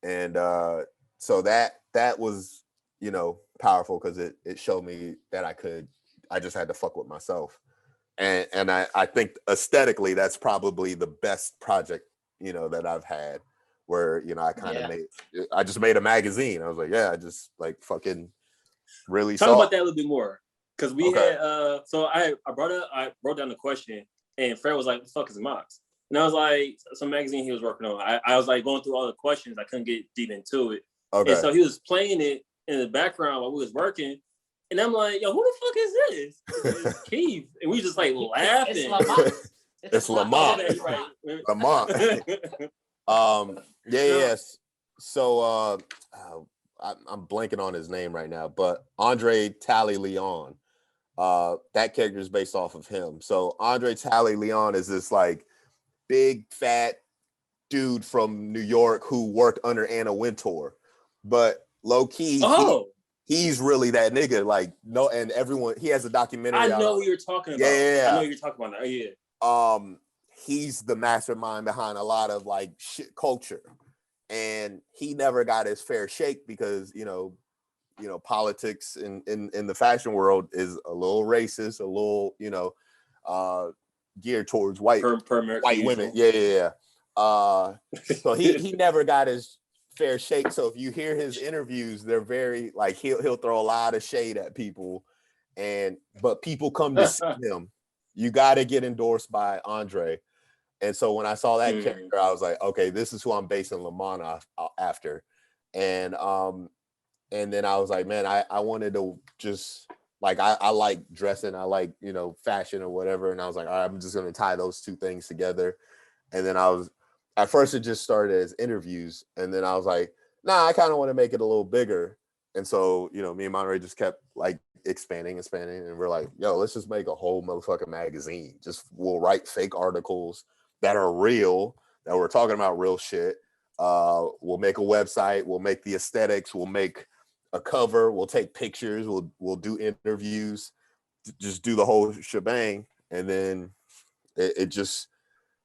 And so that was, you know, powerful because it showed me that I just had to fuck with myself. And I think aesthetically, that's probably the best project, you know, that I've had, where, you know, I just made a magazine. I was like, yeah, I just like fucking really talk about that a little bit more. Cause we had so I wrote down the question, and Fred was like, what the fuck is Mox? And I was like, some magazine he was working on. I was like going through all the questions. I couldn't get deep into it. Okay. And so he was playing it in the background while we was working. And I'm like, yo, who the fuck is this? It's Keith. And we just like laughing. It's Lamont. It's Lamont. Right. Lamont. Yes. So I'm blanking on his name right now, but Andre Tally Leon. That character is based off of him. So Andre Tally Leon is this like big fat dude from New York who worked under Anna Wintour, but low key, he's really that nigga. Like, no, and everyone, he has a documentary. I know who you're talking about. Yeah, I know you're talking about that. Yeah. He's the mastermind behind a lot of like shit culture, and he never got his fair shake because you know politics in the fashion world is a little racist, a little geared towards white women. Yeah. So he never got his fair shake. So if you hear his interviews, they're very like he'll throw a lot of shade at people, but people come to see him. You got to get endorsed by Andre. And so when I saw that character, I was like, okay, this is who I'm basing Lamont after. And then I was like, man, I wanted to just like I like dressing, I like fashion or whatever. And I was like, all right, I'm just gonna tie those two things together. And then at first it just started as interviews, and then I was like, nah, I kind of want to make it a little bigger. And so me and Monterey just kept like expanding, and we're like, yo, let's just make a whole motherfucking magazine. We'll write fake articles that are real, that we're talking about real shit. We'll make a website, we'll make the aesthetics, we'll make a cover, we'll take pictures, we'll do interviews, just do the whole shebang. And then it just,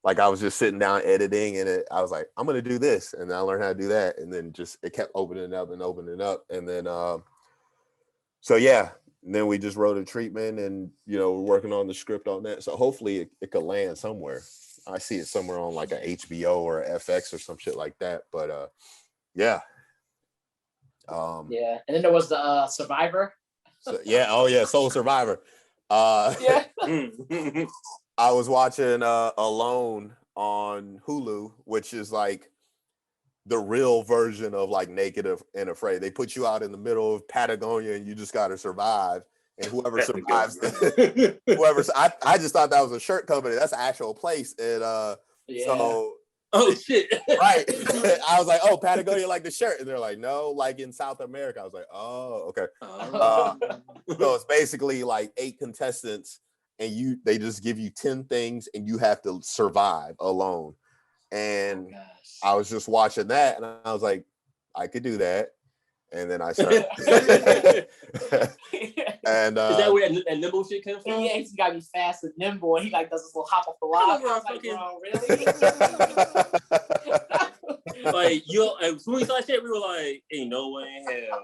like, I was just sitting down editing, and I was like, I'm gonna do this, and then I learned how to do that, and then just it kept opening up, and then so yeah, and then we just wrote a treatment, and we're working on the script on that, so hopefully it could land somewhere. I see it somewhere on like a HBO or a FX or some shit like that, but yeah. And then there was the Survivor. Soul Survivor. I was watching Alone on Hulu, which is like the real version of like Naked and Afraid. They put you out in the middle of Patagonia, and you just got to survive. And whoever survives, I just thought that was a shirt company. That's an actual place. And so, oh shit, right? I was like, oh, Patagonia, like the shirt, and they're like, no, like in South America. I was like, oh, okay. So it's basically like 8 contestants, and they just give you 10 things, and you have to survive alone. And I was just watching that, and I was like, I could do that. And then I started. And is that where that nimble shit comes from? Yeah, he's got to be fast and nimble, and he like does this little hop off the log. I was like, bro, really? Like as soon as he saw that shit, we were like, ain't no way in hell.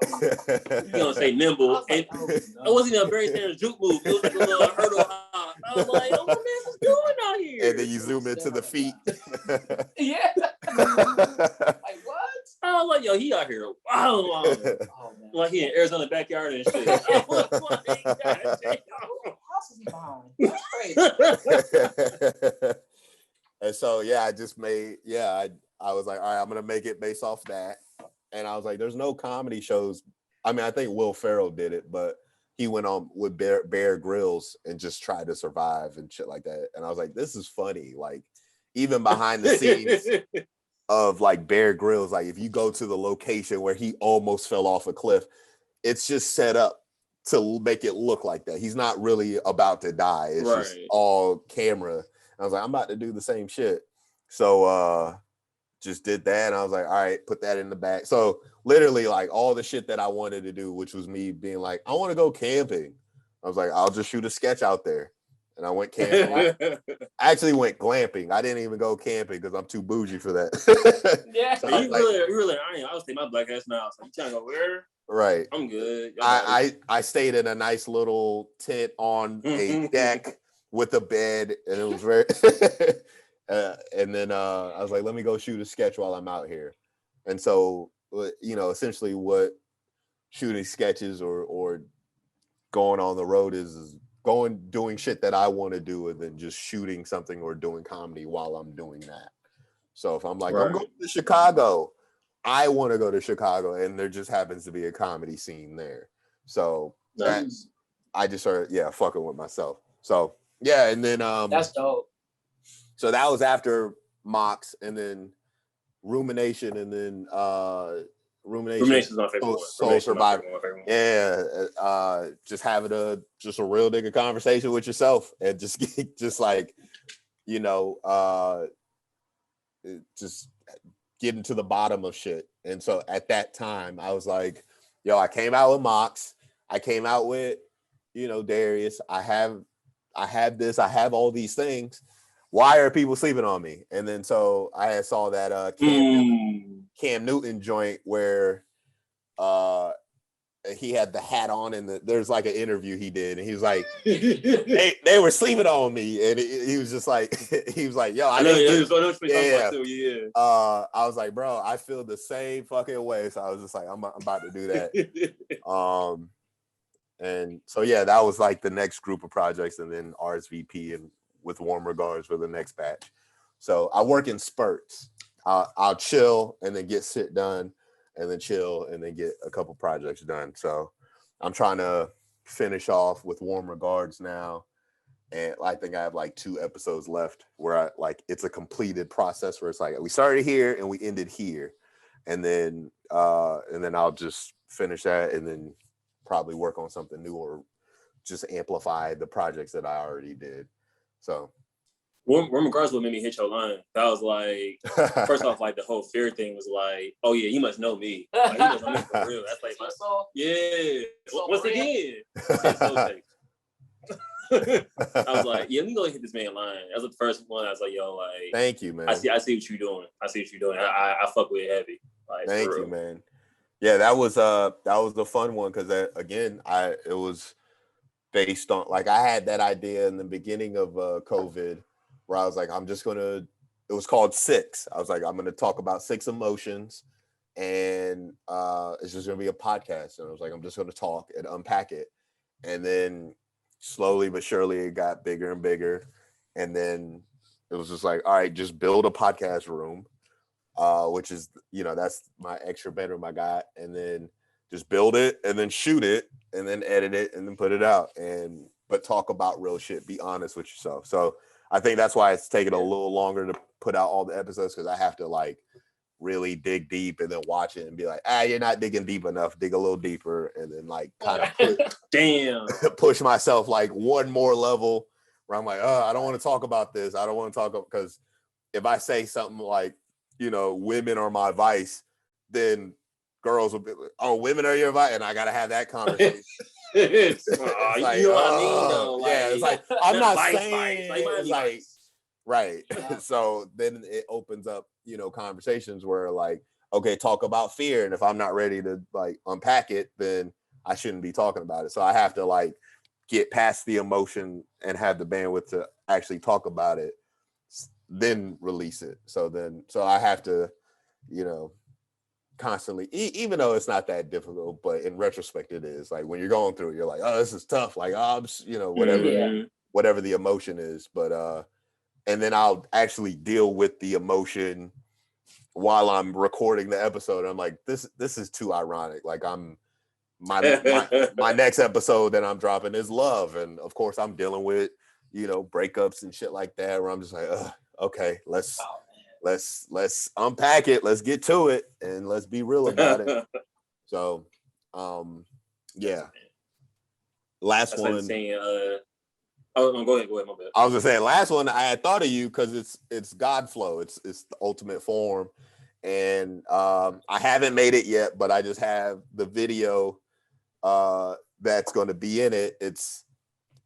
You gonna say nimble? It wasn't even a very standard juke move. It was like a little hurdle hop. I was like, oh, what man's doing out here? And then you zoom into the feet. Yeah. Like what? I was like, yo, he out here. Wow. Like he in Arizona backyard and shit. I was like, God damn. That's right. And so, yeah, I just made, I was like, all right, I'm going to make it based off that. And I was like, there's no comedy shows. I mean, I think Will Ferrell did it, but he went on with Bear Grylls and just tried to survive and shit like that. And I was like, this is funny. Like, even behind the scenes of like Bear Grylls, like if you go to the location where he almost fell off a cliff, it's just set up to make it look like that. He's not really about to die. It's just all camera. I was like, I'm about to do the same shit. So just did that. And I was like, all right, put that in the back. So literally like all the shit that I wanted to do, which was me being like, I want to go camping. I was like, I'll just shoot a sketch out there. And I went camping. I actually went glamping. I didn't even go camping because I'm too bougie for that. Yeah. So you really, I was taking my black ass now. So you trying to go where? Right. I'm good. I stayed in a nice little tent on a deck with a bed, and it was very and then I was like, let me go shoot a sketch while I'm out here. And so, you know, essentially what shooting sketches or going on the road is doing shit that I want to do, and then just shooting something or doing comedy while I'm doing that. So if I'm like, I'm going to Chicago, I want to go to Chicago, and there just happens to be a comedy scene there. So that's, I just started, fucking with myself. So yeah, and then that's dope. So that was after Mox, and then Rumination, and then Rumination's my favorite one. Soul Survivor. Yeah, just having a real nigga conversation with yourself, and just like, you know, just getting to the bottom of shit. And so at that time, I was like, yo, I came out with Mox. I came out with, you know, Darius. I have this. I have all these things. Why are people sleeping on me? And then so I saw that Cam Newton joint where he had the hat on, and there's like an interview he did, and he was like, they were sleeping on me, and he was just like, yo, I was like, bro, I feel the same fucking way. So I was just like, I'm about to do that. And so yeah, that was like the next group of projects, and then RSVP and with warm regards for the next batch. So I work in spurts. I'll chill and then get shit done, and then chill and then get a couple projects done. So I'm trying to finish off with warm regards now. And I think I have like 2 episodes left where it's a completed process where it's like, we started here and we ended here. And then I'll just finish that and then probably work on something new or just amplify the projects that I already did. So Warm regards what made me hit your line. That was like, first off, like the whole fear thing was like, oh yeah, he must know me. Like, he must know me for real. That's like, once again. I was like, yeah, let me go hit this man line. That was the first one. I was like, yo, like, thank you, man. I see what you're doing. I fuck with it heavy. Like, thank you, man. Yeah, that was the fun one because again, it was based on, like, I had that idea in the beginning of COVID where I was like, it was called 6. I was like, I'm gonna talk about 6 emotions, and it's just gonna be a podcast. And I was like, I'm just gonna talk and unpack it. And then slowly but surely it got bigger and bigger. And then it was just like, all right, just build a podcast room, which is, you know, that's my extra bedroom I got, and then just build it and then shoot it and then edit it and then put it out, but talk about real shit, be honest with yourself. So I think that's why it's taking a little longer to put out all the episodes, because I have to like really dig deep and then watch it and be like, you're not digging deep enough, dig a little deeper, and then like kind of push myself like one more level where I'm like, I don't want to talk about this. I don't want to talk about, because if I say something like, you know, women are my vice, then girls will be like, oh, women are your vice, and I gotta have that conversation. It's like, you know what I mean, though? Like, yeah, it's like, I'm not saying it's like right. So then it opens up, you know, conversations where like, okay, talk about fear, and if I'm not ready to like unpack it, then I shouldn't be talking about it. So I have to like get past the emotion and have the bandwidth to actually talk about it, then release it. So I have to, you know, constantly, even though it's not that difficult, but in retrospect it is. Like when you're going through it, you're like, oh, this is tough, like, you know, whatever. whatever the emotion is. But and then I'll actually deal with the emotion while I'm recording the episode. I'm like, this is too ironic. Like my next episode that I'm dropping is love, and of course I'm dealing with, you know, breakups and shit like that, where I'm just like, okay, let's unpack it, let's get to it, and let's be real about it. So yeah. Last That's one. like saying, oh no, go ahead, my bad. I was gonna say last one, I had thought of you because it's Godflow. It's the ultimate form. And I haven't made it yet, but I just have the video that's gonna be in it. It's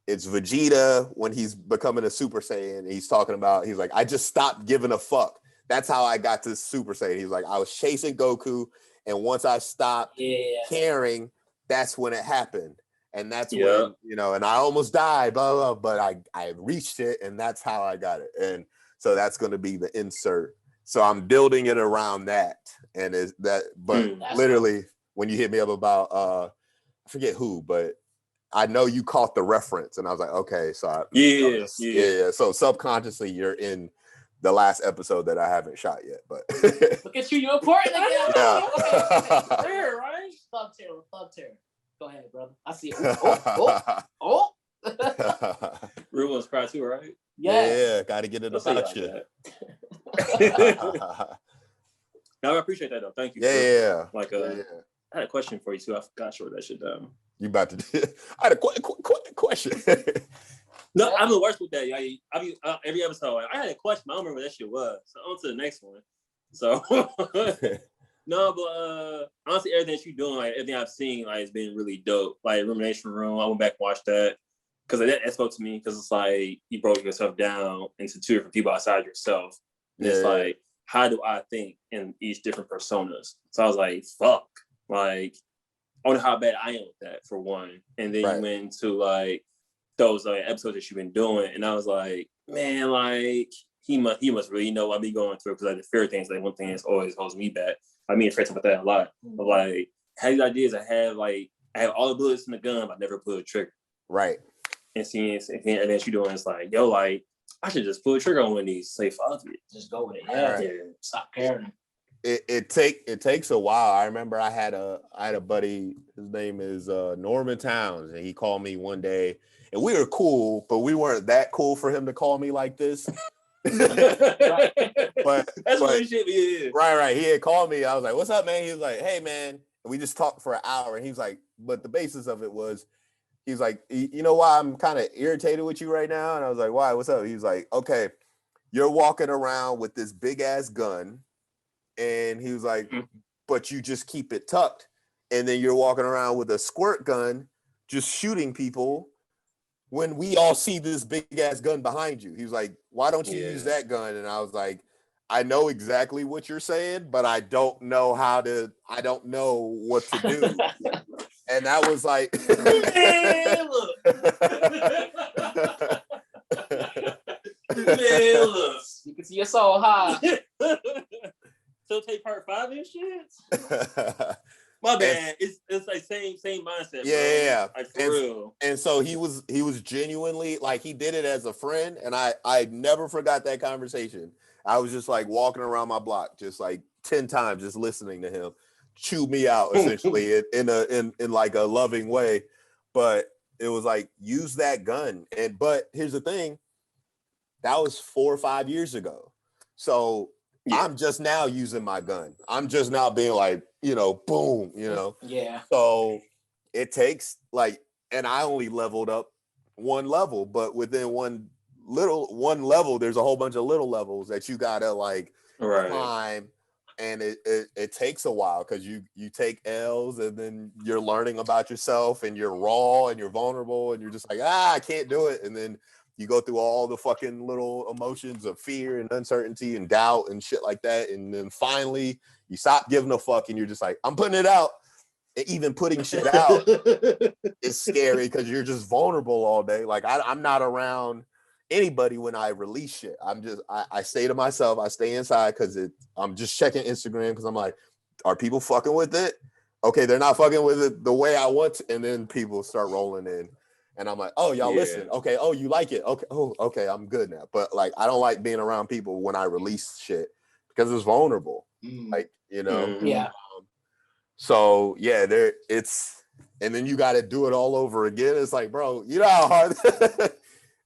Vegeta when he's becoming a Super Saiyan. He's talking about, he's like, I just stopped giving a fuck. That's how I got to Super Saiyan. He's like, I was chasing Goku, and once I stopped caring, that's when it happened. And that's when, you know, and I almost died, blah, blah, but I reached it, and that's how I got it. And so that's going to be the insert. So I'm building it around that. And is that, but literally when you hit me up about, I forget who, but I know you caught the reference, and I was like, okay, so yeah. So subconsciously you're in the last episode that I haven't shot yet, but look at you important again. Yeah. Okay. Right? Thug terror. Go ahead, brother. I see it. Oh. Real one's cry too, right? Yeah. Got to get it about you. No, I appreciate that though. Thank you. Yeah. Like, I had a question for you too. I forgot to write that shit down. You about to? I had a question. No, I'm the worst with that. I mean, every episode, like, I had a question. I don't remember what that shit was. So on to the next one. So. No, but honestly, everything that you're doing, like everything I've seen, like it's been really dope. Like Rumination Room, I went back and watched that because that spoke to me, because it's like you broke yourself down into two different people outside yourself. And it's like, how do I think in each different personas? So I was like, fuck, like I wonder how bad I am with that, for one. And then you went into like those like episodes that you've been doing, and I was like, man, like he must really know what I be going through, because like the fear things, like one thing that's always holds me back. I mean, afraid about that a lot. But like, I have these ideas. I have all the bullets in the gun, but I never pull a trigger. Right. And seeing, and then you doing, it's like, yo, like I should just pull a trigger on one of these. Say fuck it. Just go with it. Yeah. Stop caring. It takes a while. I remember I had a buddy. His name is Norman Towns, and he called me one day, and we were cool, but we weren't that cool for him to call me like this. but that's what shit is. Right. He had called me. I was like, "What's up, man?" He was like, "Hey, man." And we just talked for an hour, and he was like, "But the basis of it was," he's like, "You know why I'm kind of irritated with you right now?" And I was like, "Why? What's up?" He was like, "Okay, you're walking around with this big ass gun," and he was like, "But you just keep it tucked, and then you're walking around with a squirt gun, just shooting people, when we all see this big ass gun behind you." He was like, "Why don't you use that gun?" And I was like, "I know exactly what you're saying, but I don't know what to do." And that was like, man, look. You can see your soul high. So take part 5 and shit. My bad. It's like same mindset. Yeah. Like, for real. And so he was genuinely, like, he did it as a friend, and I never forgot that conversation. I was just like walking around my block, just like 10 times, just listening to him chew me out, essentially, in like a loving way. But it was like, use that gun. But here's the thing, that was 4 or 5 years ago. So I'm just now using my gun. I'm just now being like, you know, boom, you know. Yeah. So it takes like, and I only leveled up one level, but within one level, there's a whole bunch of little levels that you gotta like climb, and it takes a while, because you take L's, and then you're learning about yourself, and you're raw and you're vulnerable, and you're just like, I can't do it, and then you go through all the fucking little emotions of fear and uncertainty and doubt and shit like that. And then finally you stop giving a fuck, and you're just like, I'm putting it out. And even putting shit out is scary, because you're just vulnerable all day. Like I'm not around anybody when I release shit. I stay to myself. I stay inside, because I'm just checking Instagram, because I'm like, are people fucking with it? Okay, they're not fucking with it the way I want to. And then people start rolling in. And I'm like, oh, y'all listen. Okay. Oh, you like it. Okay. Oh, okay. I'm good now. But like, I don't like being around people when I release shit because it's vulnerable. Like, you know? Yeah. So yeah, and then you got to do it all over again. It's like, bro, you know how hard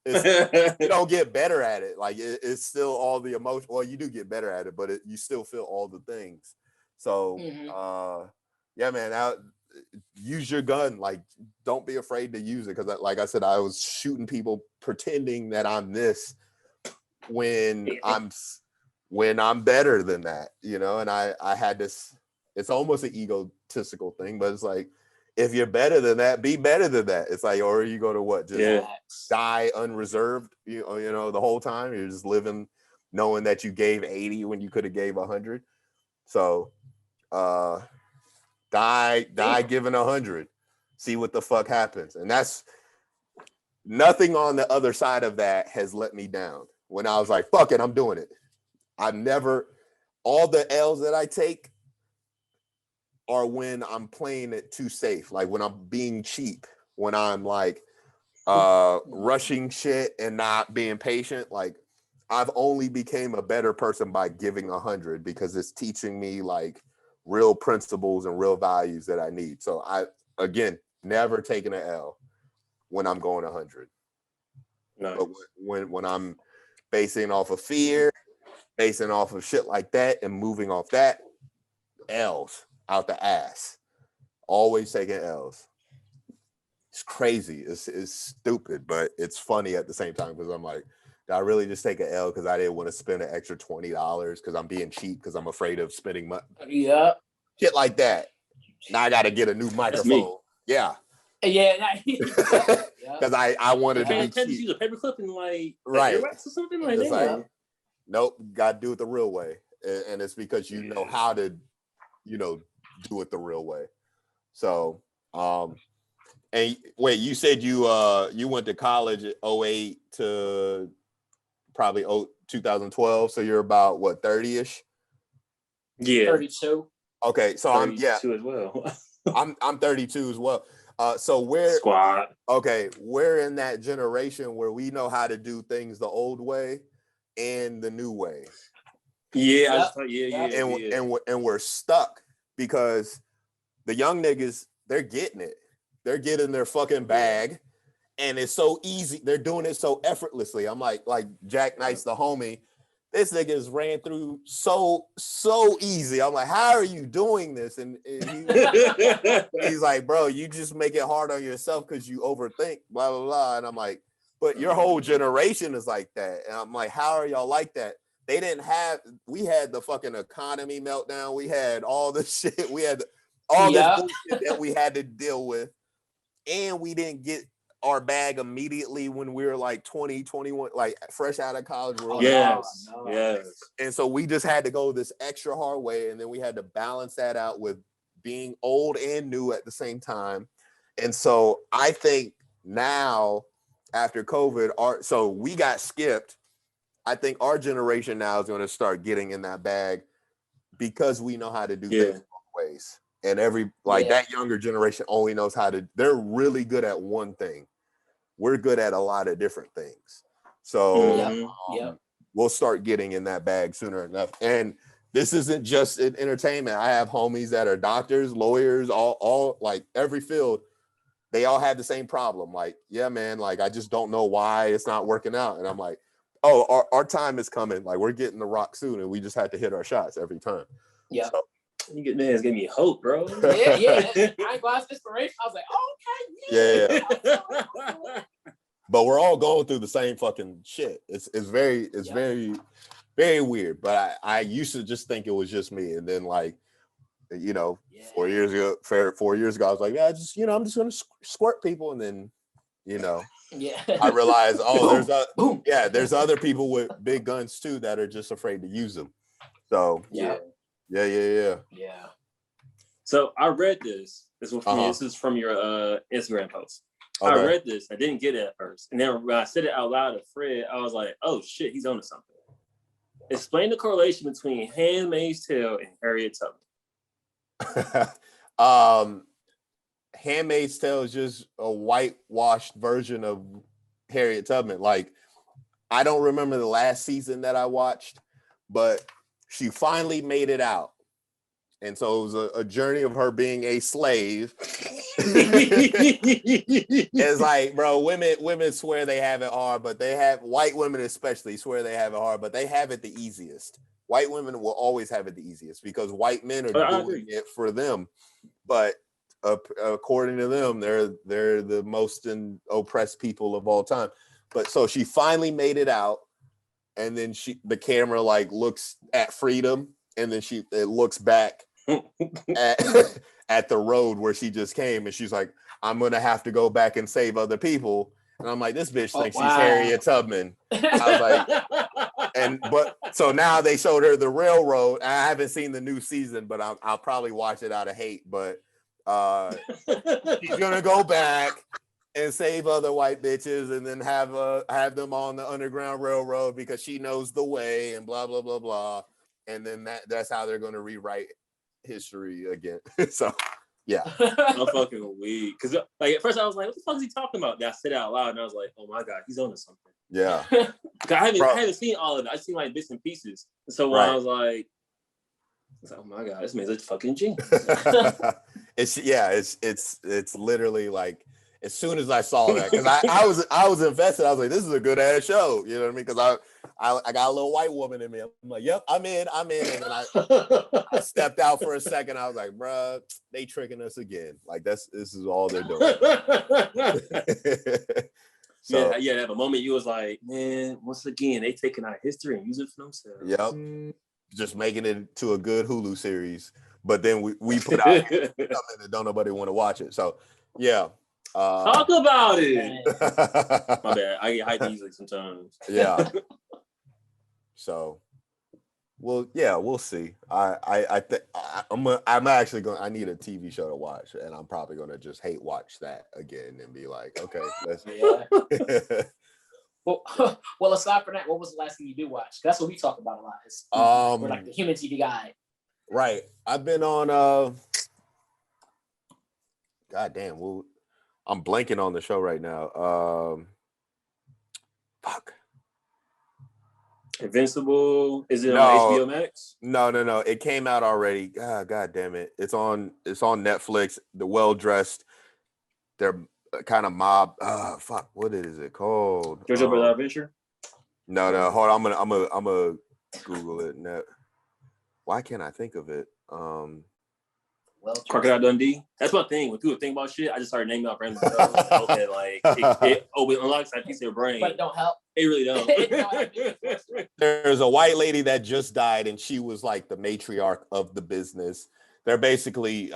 you don't get better at it. Like it's still all the emotion. Well, you do get better at it, but you still feel all the things. So, yeah, man, use your gun. Like, don't be afraid to use it. Cause like I said, I was shooting people pretending that I'm this when I'm better than that, you know? And I had this, it's almost an egotistical thing, but it's like, if you're better than that, be better than that. It's like, or are you going to what? Just die unreserved, you know, the whole time? You're just living knowing that you gave 80 when you could have gave 100. So die giving 100. See what the fuck happens. And that's nothing on the other side of that has let me down. When I was like, fuck it, I'm doing it. All the L's that I take are when I'm playing it too safe, like when I'm being cheap, when I'm like rushing shit and not being patient. Like I've only became a better person by giving 100 because it's teaching me like real principles and real values that I need. So I, again, never taking an L when I'm going 100. Nice. But when I'm basing off of fear, basing off of shit like that and moving off that, L's out the ass. Always taking L's. It's crazy. It's stupid, but it's funny at the same time because I'm like, did I really just take an L because I didn't want to spend an extra $20 because I'm being cheap because I'm afraid of spending money? Yeah. Shit like that. Now I got to get a new microphone. Yeah. Yeah. Because I wanted to be cheap. Can't just use a paperclip and like earwax or something like that. Like, nope, got to do it the real way. And it's because you know how to, you know, do it the real way. So, and wait, you said you went to college at 08 to probably 2012. So you're about what, 30-ish? Yeah. 32. Okay, so 32 as well. I'm 32 as well. So we're in that generation where we know how to do things the old way and the new way. Yeah, and we're stuck because the young niggas, they're getting it. They're getting their fucking bag, and it's so easy. They're doing it so effortlessly. I'm like Jack Knight's the homie. This nigga's ran through so easy. I'm like, how are you doing this? And he's like, bro, you just make it hard on yourself because you overthink, blah, blah, blah. And I'm like, but your whole generation is like that. And I'm like, how are y'all like that? We had the fucking economy meltdown. We had all this shit. We had all this bullshit that we had to deal with. And we didn't get our bag immediately when we were like 20, 21, like fresh out of college. Yes. And so we just had to go this extra hard way. And then we had to balance that out with being old and new at the same time. And so I think now after COVID, so we got skipped. I think our generation now is going to start getting in that bag because we know how to do things both ways. And that younger generation only knows how to, they're really good at one thing. We're good at a lot of different things. So we'll start getting in that bag sooner enough. And this isn't just in entertainment. I have homies that are doctors, lawyers, all like every field. They all have the same problem. Like, yeah, man, like, I just don't know why it's not working out. And I'm like, oh, our time is coming. Like, we're getting the rock soon. And we just had to hit our shots every time. Yeah. So, you get man's gave me hope, bro. Yeah. I glass inspiration. I was like, okay. But we're all going through the same fucking shit. It's very very weird. But I used to just think it was just me, and then 4 years ago, I was like, I'm just gonna squirt people, and then I realized there's other people with big guns too that are just afraid to use them. So yeah. So I read this. This is from your Instagram post. Okay. I read this. I didn't get it at first, and then when I said it out loud to Fred, I was like, "Oh shit, he's onto something." Explain the correlation between Handmaid's Tale and Harriet Tubman. Handmaid's Tale is just a whitewashed version of Harriet Tubman. Like, I don't remember the last season that I watched, but she finally made it out. And so it was a journey of her being a slave. It's like, bro, women swear they have it hard, but white women especially swear they have it hard, but they have it the easiest. White women will always have it the easiest because white men are doing it for them. But according to them, they're the most oppressed people of all time. But so she finally made it out, and then the camera like looks at freedom, and then it looks back at the road where she just came, and she's like, I'm gonna have to go back and save other people. And I'm like, this bitch thinks she's Harriet Tubman. I was like, but so now they showed her the railroad. I haven't seen the new season, but I'll probably watch it out of hate. But she's gonna go back and save other white bitches, and then have them on the Underground Railroad because she knows the way, and blah blah blah blah. And then that's how they're gonna rewrite history again. So yeah. I'm fucking weak. Because like at first I was like, what the fuck is he talking about? Then I said it out loud and I was like, oh my God, he's on to something. Yeah. I haven't seen all of it. I've seen like bits and pieces. And so when I was like, oh my God, this man's a fucking genius. It's literally like, as soon as I saw that, because I was invested. I was like, this is a good ass show. You know what I mean? Because I got a little white woman in me. I'm like, yep, I'm in. And then I stepped out for a second. I was like, bruh, they tricking us again. Like this is all they're doing. So, yeah. At the moment you was like, man, once again, they taking our history and using it for themselves. Yep. Just making it to a good Hulu series. But then we put out something that don't nobody want to watch it. So yeah. Talk about it. My bad. I get hyped easily sometimes. Yeah. So, well, yeah, we'll see. I'm actually going. I need a TV show to watch, and I'm probably going to just hate watch that again and be like, okay, let's. Yeah. Well, aside from that, what was the last thing you did watch? That's what we talk about a lot. We're like the human TV guy. Right. I've been on. God damn. Well, I'm blanking on the show right now. Fuck. Invincible. Is it on HBO Max? No. It came out already. God damn it. It's on Netflix. The Well-Dressed. They're kind of mob. Fuck. What is it called? JoJo Bizarre Adventure? No. Hold on. I'm gonna Google it. No. Why can't I think of it? Crocodile Dundee. That's my thing. When people think about shit, I just started naming out random stuff. Okay, like it unlocks that piece of your brain, but it don't help. It really don't. There's a white lady that just died, and she was like the matriarch of the business. They're basically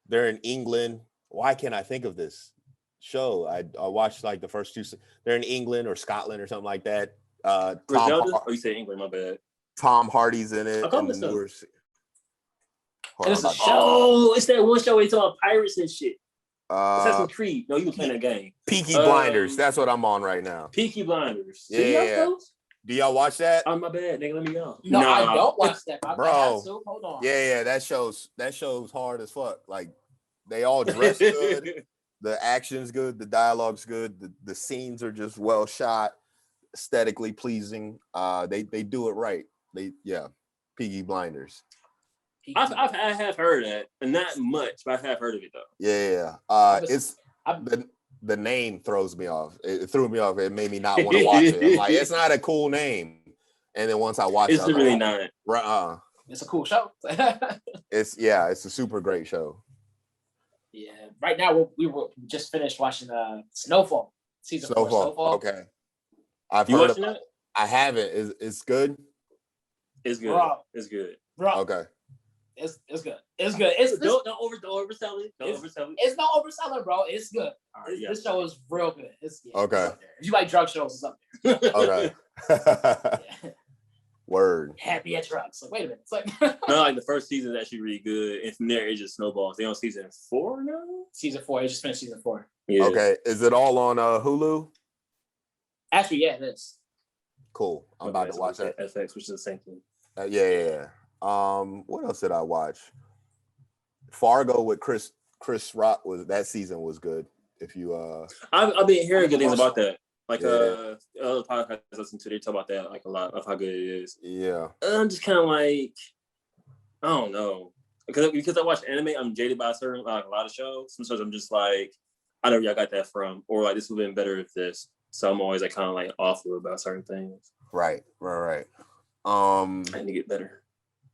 they're in England. Why can't I think of this show? I watched like the first two. They're in England or Scotland or something like that. You say England? My bad. Tom Hardy's in it. It's a show. Oh, it's that one show where they talk about pirates and shit. Assassin's Creed. No, you were playing that game. Peaky Blinders. That's what I'm on right now. Peaky Blinders. Yeah. Do y'all watch that? Oh, my bad. Nigga, let me go. No, I don't watch that. Bro. Hold on. Yeah. That show's hard as fuck. Like, they all dress good. The action's good. The dialogue's good. The scenes are just well shot, aesthetically pleasing. They do it right. Peaky Blinders. I have heard of that, but not much. But I have heard of it though. Yeah. The name throws me off. It threw me off. It made me not want to watch it. I'm like, it's not a cool name. And then once I watched it's really not. It's a cool show. It's a super great show. Yeah. Right now we just finished watching Snowfall season 4. Snowfall. Okay. I've heard watching it? I haven't. It's good. It's good. Bro. It's good. Bro. Okay. It's good. It's good. Don't oversell it. Don't oversell it. It's no overselling, bro. It's good. Right, this show is real good. Okay. If you like drug shows, it's up there. Okay. Word. Happy at drugs. Like, wait a minute. It's like no, like the first season is actually really good, and from there it just snowballs. They on season 4 now. Season 4. It just finished season 4. Yeah. Okay. Is it all on Hulu? Actually, yeah, it is. Cool. I'm about to watch that. FX, which is the same thing. Yeah. What else did I watch? Fargo with Chris Chris Rock that season was good. If you I've been hearing good things about that. Like other podcasts I listen to, they talk about that like a lot of how good it is. Yeah. I'm just kind of like, I don't know, because I watch anime, I'm jaded by a lot of shows. Sometimes I'm just like, I know where y'all got that from, or like this would have been better if this. So I'm always like kind of like awful about certain things. Right. I need to get better.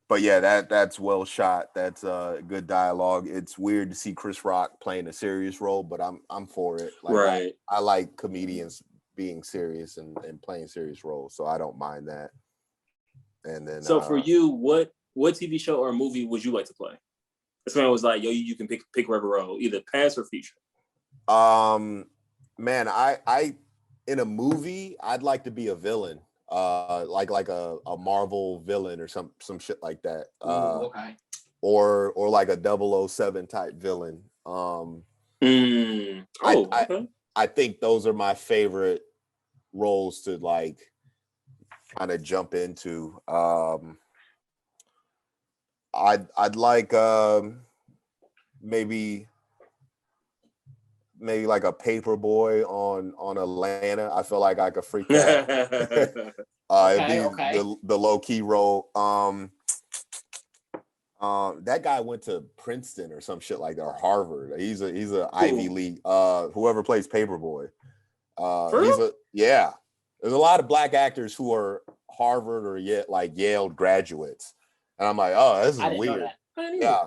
But yeah, that's well shot. That's good dialogue. It's weird to see Chris Rock playing a serious role, but I'm for it. Like, right. I like comedians being serious and playing serious roles, so I don't mind that. And then so for you, what TV show or movie would you like to play? This man was like, yo, you can pick whatever role, either past or future. Man, I in a movie, I'd like to be a villain. Like a Marvel villain or some shit like that. Okay. Or like a 007 type villain. I think those are my favorite roles to like kind of jump into. I'd like maybe like a paper boy on Atlanta. I feel like I could freak that. It'd be the low key role. That guy went to Princeton or some shit like that, or Harvard. He's a Ivy League. Whoever plays Paperboy. There's a lot of black actors who are Harvard or Yale graduates, and I'm like, oh, this is weird. Yeah.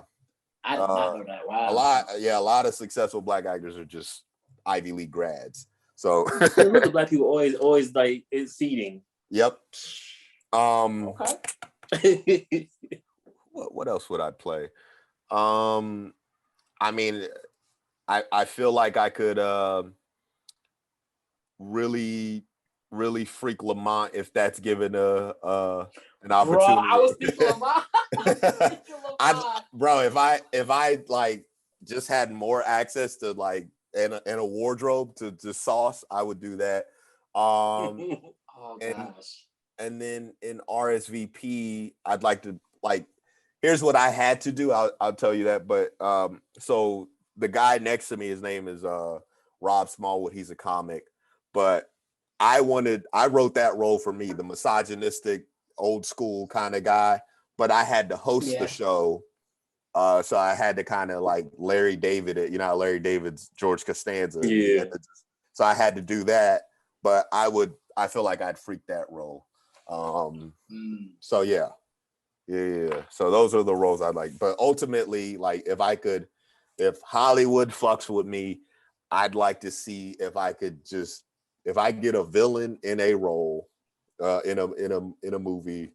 I did not know that. Wow. A lot of successful black actors are just Ivy League grads. So look at black people always like it's seating. Yep. Okay. What else would I play? I mean, I feel like I could really freak Lamont if that's given an opportunity. Bro, I was thinking Lamont. If I like just had more access to like and a wardrobe to sauce, I would do that. Gosh. And then in RSVP, I'd like to like. Here's what I had to do. I'll tell you that. But so the guy next to me, his name is Rob Smallwood. He's a comic, but I wrote that role for me, the misogynistic, old school kind of guy. But I had to host the show, so I had to kind of like Larry David it. You know, Larry David's George Costanza. Yeah. So I had to do that. But I feel like I'd freak that role. So yeah. Yeah. So those are the roles I'd like. But ultimately, like if Hollywood fucks with me, I'd like to see if I get a villain in a role, in a movie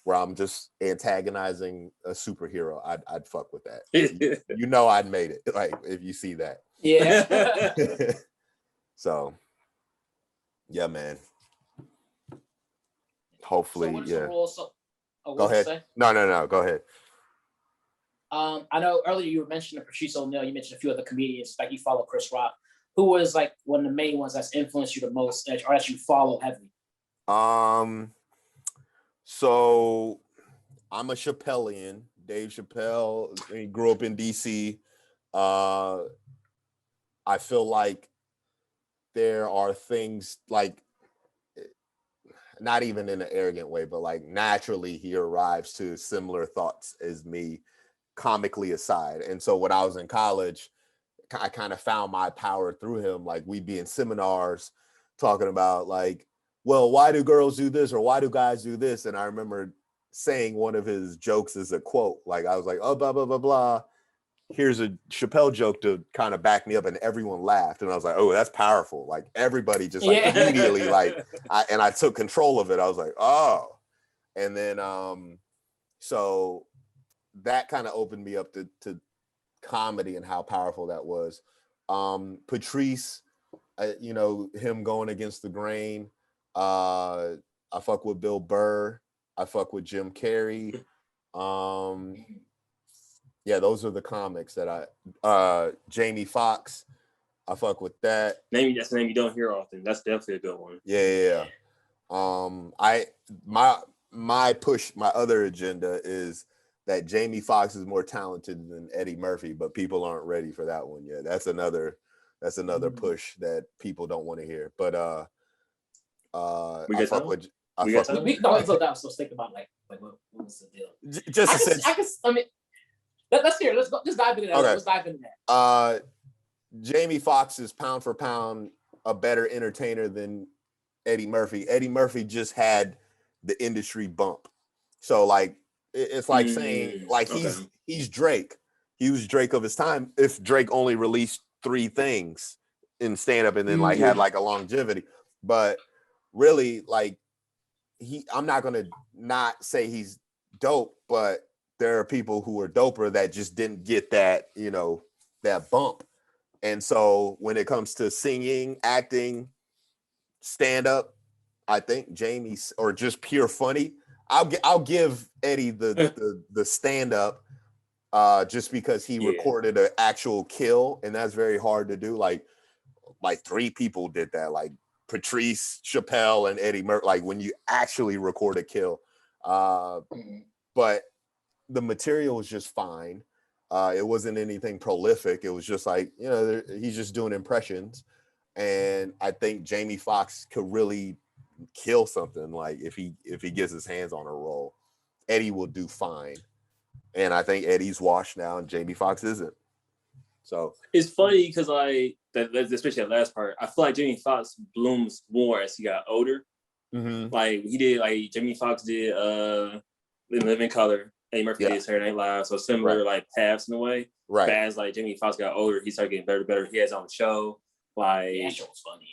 where I'm just antagonizing a superhero, I'd fuck with that. you know I'd made it. Like if you see that. Yeah. So yeah, man. Hopefully, Go ahead. No. Go ahead. I know earlier you were mentioning Patrice O'Neal. You mentioned a few other comedians, like you follow Chris Rock. Who was like one of the main ones that's influenced you the most, or that you follow heavily? So I'm a Chappellian. Dave Chappelle. He grew up in DC. I feel like there are things like, not even in an arrogant way, but like naturally he arrives to similar thoughts as me, comically aside. And so when I was in college, I kind of found my power through him. Like we'd be in seminars talking about like, well, why do girls do this or why do guys do this? And I remember saying one of his jokes as a quote. Like I was like, oh, blah, blah, blah, blah. Here's a Chappelle joke to kind of back me up, and everyone laughed. And I was like, oh, that's powerful. Like everybody just like immediately like, I took control of it. I was like, oh. And then, so that kind of opened me up to comedy and how powerful that was. Patrice, him going against the grain. I fuck with Bill Burr. I fuck with Jim Carrey. Yeah, those are the comics that Jamie Foxx, I fuck with that. That's a name you don't hear often. That's definitely a good one. Yeah. My other agenda is that Jamie Foxx is more talented than Eddie Murphy, but people aren't ready for that one yet. That's another push that people don't want to hear. But we I got fuck time? with. We got time? No, so that was so think about like what was the deal? I mean, let's hear. Let's go. Just dive into that. Okay. Let's dive into that. Jamie Foxx is pound for pound a better entertainer than Eddie Murphy. Eddie Murphy just had the industry bump. So like it's like saying like he's Drake. He was Drake of his time. If Drake only released 3 things in stand-up and then like had like a longevity. But really like I'm not gonna not say he's dope, but there are people who are doper that just didn't get that, that bump. And so when it comes to singing, acting, stand-up, I think Jamie's, or just pure funny, I'll give Eddie the stand-up just because he recorded an actual kill, and that's very hard to do. Like 3 people did that, like Patrice, Chappelle, and Eddie Murphy, like when you actually record a kill. But the material was just fine. It wasn't anything prolific. It was just like, he's just doing impressions. And I think Jamie Foxx could really kill something. Like if he gets his hands on a role, Eddie will do fine. And I think Eddie's washed now and Jamie Foxx isn't. So it's funny because especially that last part, I feel like Jamie Foxx blooms more as he got older. Mm-hmm. Like he did, like Jamie Foxx did Living Color. Eddie Murphy did Saturday Night Live, so similar like paths in a way. Right. But as like Jamie Foxx got older, he started getting better and better. He has his own show. Like that show was funny.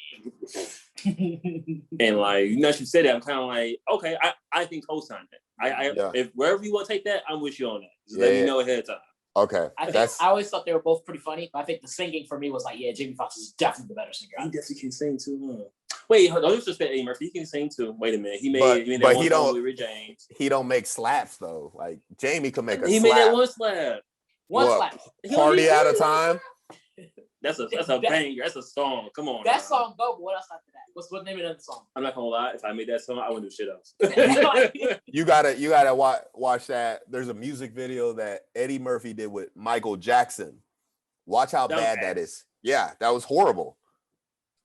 And like you said that, I'm kind of like, okay, I can co-sign that. If wherever you want to take that, I'm with you on that. Just let me know ahead of time. Okay. I always thought they were both pretty funny, but I think the singing for me was like, Jamie Foxx is definitely the better singer. He definitely can sing too. Wait, don't disrespect Eddie Murphy. He can sing too. Wait a minute. He made that one song with Rick James. He don't make slaps though. Like Jamie can make a slap. He made that one slap. One slap. Party Out of Time. That's a banger. That's a song. Come on. That song dope. What else after that? What's the name of the song? I'm not gonna lie. If I made that song, I wouldn't do shit else. You gotta watch that. There's a music video that Eddie Murphy did with Michael Jackson. Watch how bad that is. Yeah, that was horrible.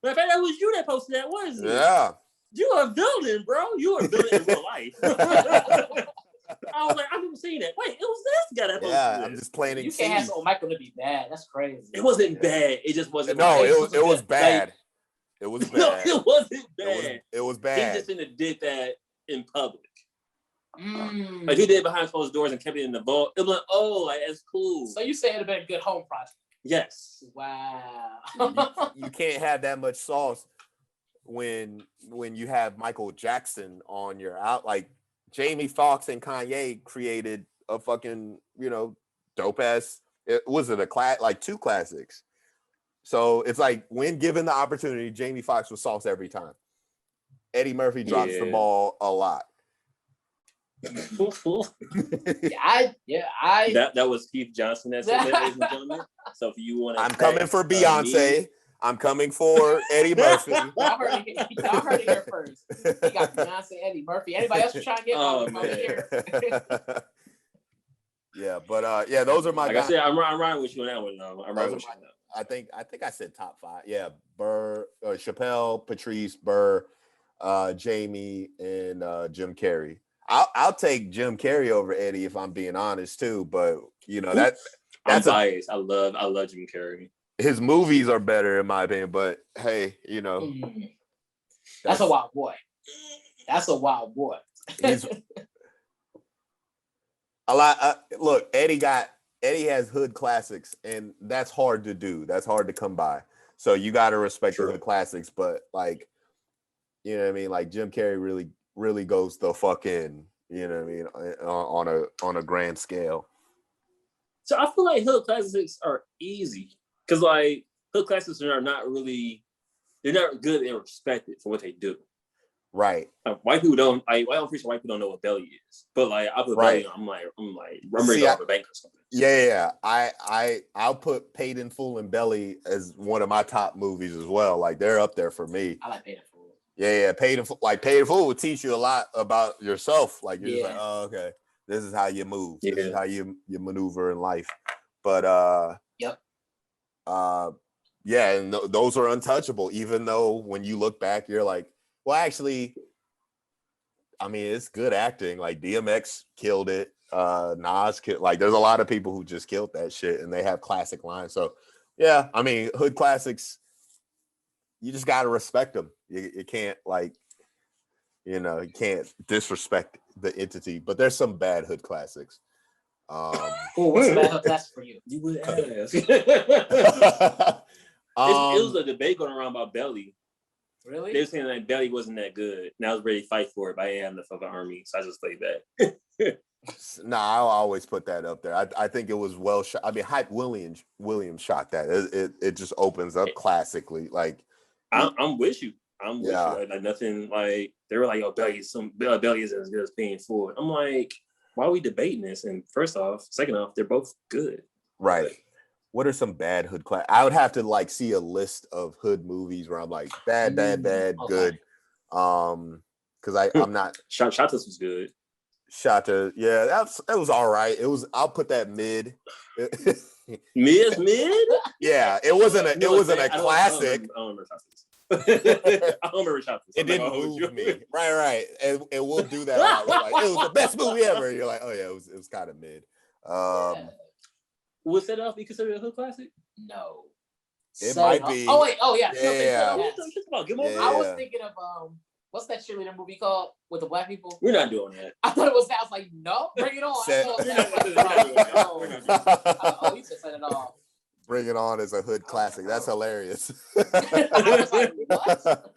But in fact, that was you that posted that, wasn't it? Yeah. You are a villain, bro. You are a villain in real life. I was like, I've never seen that. Wait, it was this guy that posted this. I'm just playing it. You can't ask Michael to be bad. That's crazy. It wasn't bad. It just wasn't. No, it was bad. It was bad. No, it wasn't bad. It was bad. He just didn't did that in public. Like he did it behind closed doors and kept it in the vault. It was like, that's cool. So you say it'd have been a good home project? Yes. Wow. you can't have that much sauce when you have Michael Jackson on your out. Like Jamie Foxx and Kanye created a fucking dope ass. Was it a class like 2 classics? So it's like when given the opportunity, Jamie Foxx was sauce every time. Eddie Murphy drops the ball a lot. That was Keith Johnson that said that, ladies and gentlemen. So if you want to, I'm coming for Beyonce. I'm coming for Eddie Murphy. Y'all heard it here first. He got Beyonce, Eddie Murphy. Anybody else trying to get on here? Yeah, but those are my. Like guys. I said, I'm riding with you on that one. Though. I'm riding with you. I think I said top 5. Yeah, Burr, Chappelle, Patrice, Burr, Jamie, and Jim Carrey. I'll take Jim Carrey over Eddie if I'm being honest too, but that's biased. I love Jim Carrey. His movies are better in my opinion, but hey, that's a wild boy. That's a wild boy. He's a lot. Look, Eddie has hood classics, and that's hard to do. That's hard to come by. So you got to respect the hood classics, but like, you know what I mean? Like Jim Carrey really goes the fuck in, you know what I mean, on a grand scale. So I feel like hood classics are easy because like hood classics are not really, they're not good and respected for what they do. Right. Like, white people don't. I'm pretty sure white people don't know what belly is. But like I put belly on, I'm ready to go to a bank or something. Yeah. I'll put Paid in Full and Belly as one of my top movies as well. Like they're up there for me. I like Paid in Full. Yeah. Paid in Full will teach you a lot about yourself. Like you're just like, oh, okay. This is how you move. Yeah. This is how you maneuver in life. But yep. Yeah, and those are untouchable. Even though when you look back, you're like, well, actually, I mean, it's good acting. Like DMX killed it. Nas killed. Like, there's a lot of people who just killed that shit, and they have classic lines. So, yeah, I mean, hood classics. You just gotta respect them. You can't you can't disrespect the entity. But there's some bad hood classics. What's a bad hood classic for you? You would ask. It was a debate going around about Belly. Really? They were saying like Belly wasn't that good. And I was ready to fight for it, but I ain't have the fucking army, so I just played that. Nah, I'll always put that up there. I think it was well shot. I mean, Hype Williams shot that. It just opens up classically. Like, I'm with you. I'm with you. Like nothing. Like they were like, "Oh, Belly isn't as good as Paying Forward." I'm like, why are we debating this? And first off, second off, they're both good. Right. What are some bad hood class? I would have to see a list of hood movies where I'm like bad, good. Because I'm not. Shotas was good. Shota, yeah, it was all right. I'll put that mid. Mid? Yeah, it wasn't a classic. I don't remember Shotas. I don't remember Shotas. It didn't move me. Right. And we'll do that. Like, it was the best movie ever. You're like, oh yeah, it was kind of mid. Was Set Off be considered a hood classic? No. It might be. Oh wait. Oh yeah. Yeah. I was thinking of what's that cheerleader movie called with the black people? We're not doing that. I thought it was that. I was like, no, bring it on. You just said it all. Bring It On is a hood classic. That's hilarious. I was like, what?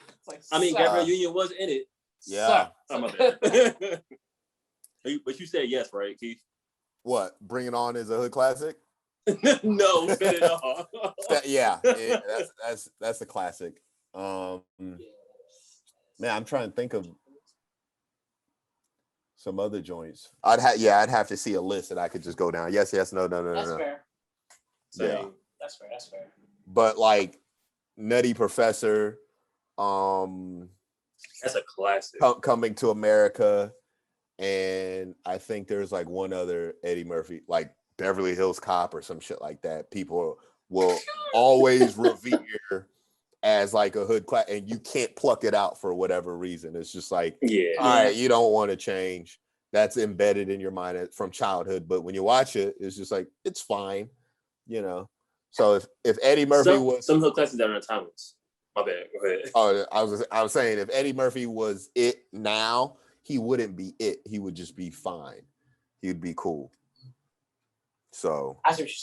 I mean, Gabrielle Union was in it. Yeah. But you said yes, right, Keith? What? Bring It On is a hood classic? No, Set It Off. Yeah, that's a classic. Man, I'm trying to think of some other joints. I'd have to see a list and I could just go down. Yes, no. That's fair. Yeah. That's fair. But like Nutty Professor, that's a classic. Coming to America, and I think there's like one other Eddie Murphy, like Beverly Hills Cop or some shit like that. People will always revere as like a hood class, and you can't pluck it out for whatever reason. It's just like, all right, you don't want to change. That's embedded in your mind from childhood. But when you watch it, it's just like, it's fine, So if Eddie Murphy was some hood classes that are timeless. My bad. Go ahead. Oh, I was saying if Eddie Murphy was it now, he wouldn't be it. He would just be fine. He'd be cool. So I see what you're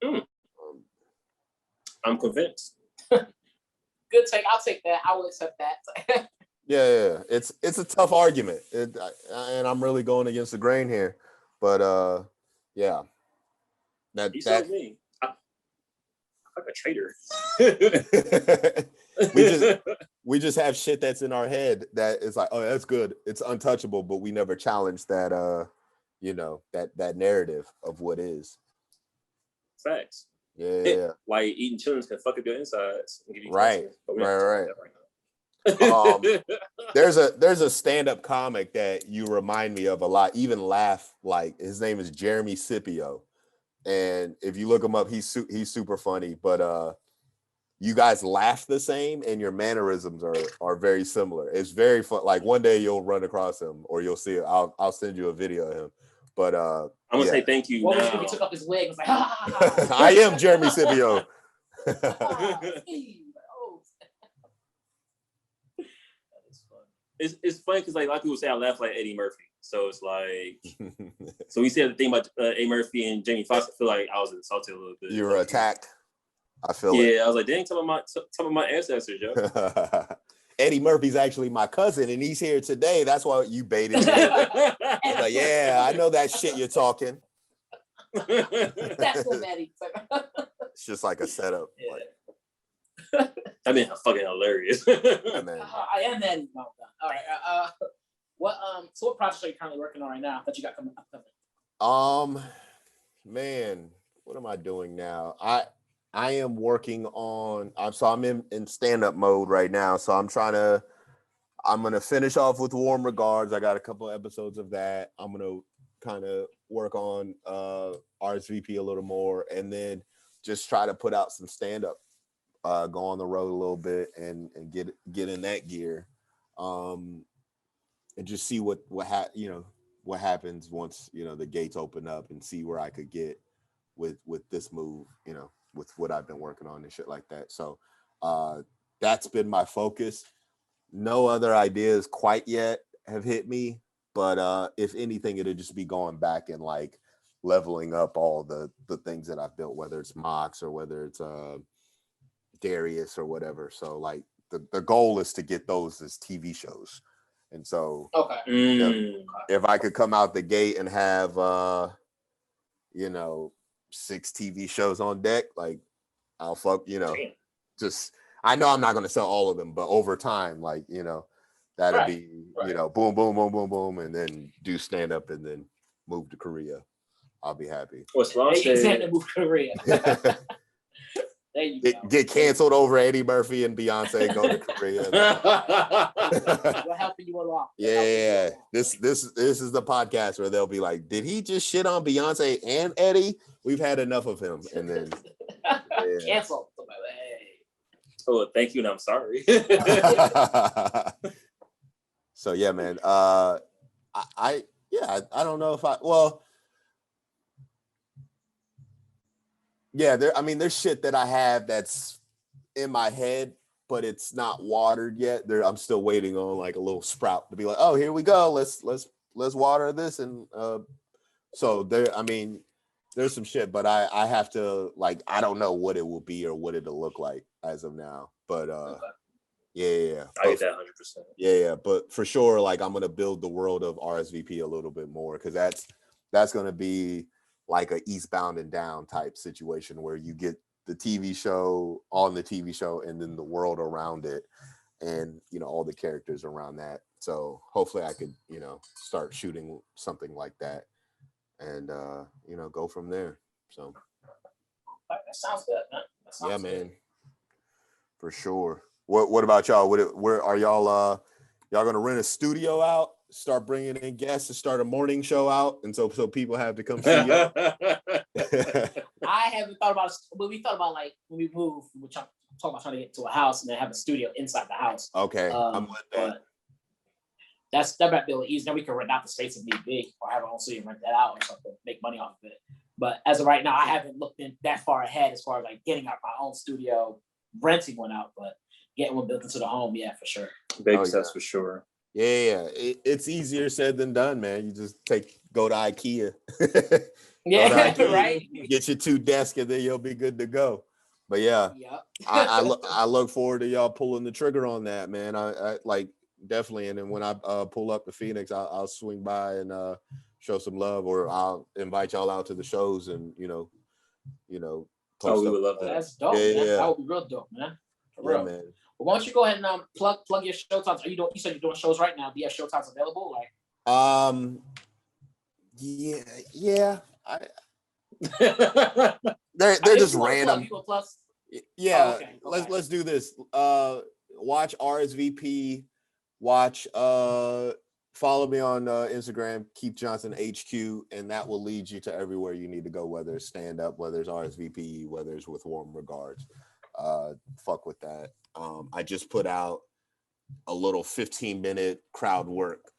saying. I'm convinced. Good take. I'll take that. I will accept that. Yeah. It's a tough argument, and I'm really going against the grain here. But yeah. That me. I'm like a traitor. we just have shit that's in our head that is like, oh, that's good. It's untouchable, but we never challenge that that narrative of what is. Facts. Yeah. Why eating chillings can fuck up your insides. Right. There's a stand-up comic that you remind me of a lot, even laugh like. His name is Jeremy Scipio, and if you look him up, he's super funny, but you guys laugh the same and your mannerisms are very similar. It's very fun. Like one day you'll run across him or you'll see it. I'll send you a video of him. But I'm gonna say thank you. What was when he took off his leg? It was like, I am Jeremy Scipio. It's funny because like a lot of people say I laugh like Eddie Murphy. So it's like, so we said the thing about Eddie Murphy and Jamie Foxx. I feel like I was insulted a little bit. You were attacked. I feel it. I was like, dang, some of my ancestors, yo. Eddie Murphy's actually my cousin, and he's here today. That's why you baited me. Like, yeah, I know that shit you're talking. That's what Eddie. It's just like a setup. Yeah. Like, I mean, fucking hilarious. I am Eddie. No, all right. So what projects are you currently working on right now that you got coming? Man, what am I doing now? I am working on. I'm in stand-up mode right now, so I'm trying to. I'm gonna finish off with Warm Regards. I got a couple of episodes of that. I'm gonna kind of work on RSVP a little more, and then just try to put out some stand-up, go on the road a little bit, and get in that gear, and just see what happens once the gates open up, and see where I could get with this move, with what I've been working on and shit like that. So that's been my focus. No other ideas quite yet have hit me, but if anything, it'll just be going back and like leveling up all the things that I've built, whether it's Mox or whether it's Darius or whatever. So like the goal is to get those as TV shows. And so if I could come out the gate and have 6 TV shows on deck, like I'll just, I know I'm not going to sell all of them, but over time, like, that'd be, boom, boom, boom, boom, boom, and then do stand up and then move to Korea. I'll be happy. What's wrong? Hey, move to Korea. There you go. Get canceled over Eddie Murphy and Beyonce, go to Korea. We're helping you along. Yeah. This is the podcast where they'll be like, did he just shit on Beyonce and Eddie? We've had enough of him. And then cancel. Oh, thank you, and I'm sorry. So yeah, man. I don't know if there's shit that I have that's in my head, but it's not watered yet. I'm still waiting on like a little sprout to be like, oh, here we go. Let's water this. And so there's some shit, but I have to, like, I don't know what it will be or what it'll look like as of now. But yeah. I get that 100%. Yeah, but for sure, like I'm gonna build the world of RSVP a little bit more, because that's gonna be like a Eastbound and Down type situation where you get the TV show on the TV show and then the world around it, and all the characters around that. So hopefully I could start shooting something like that, and go from there. So that sounds good, man. Man, for sure. What about y'all? Where are y'all gonna rent a studio out, start bringing in guests, and start a morning show out, and so people have to come see y'all? I haven't thought about it, but we thought about, like, when we move, we're talking about trying to get to a house and then have a studio inside the house. Okay, I'm with that. That might be a little easy. Then we can rent out the space if need be, or have our own studio and rent that out or something, make money off of it. But as of right now, I haven't looked in that far ahead as far as like getting out my own studio, renting one out, but getting one built into the home, yeah, for sure. Baby steps for sure. Yeah, it's easier said than done, man. You just go to IKEA. IKEA, right? Get your 2 desks, and then you'll be good to go. But yeah, I look forward to y'all pulling the trigger on that, man. I like definitely. And then when I pull up to Phoenix, I'll swing by and show some love, or I'll invite y'all out to the shows, and we would love that. That's dope. Yeah. That would be real dope, man. For real, man. Well, why don't you go ahead and plug your show times? You said you're doing shows right now. Do you have show times available? Like, yeah. They're just random. Yeah. Oh, okay. Let's do this. Watch RSVP. Watch. Follow me on Instagram, Keith Johnson HQ, and that will lead you to everywhere you need to go, whether it's stand up, whether it's RSVP, whether it's with Warm Regards. Fuck with that. I just put out a little 15-minute crowd work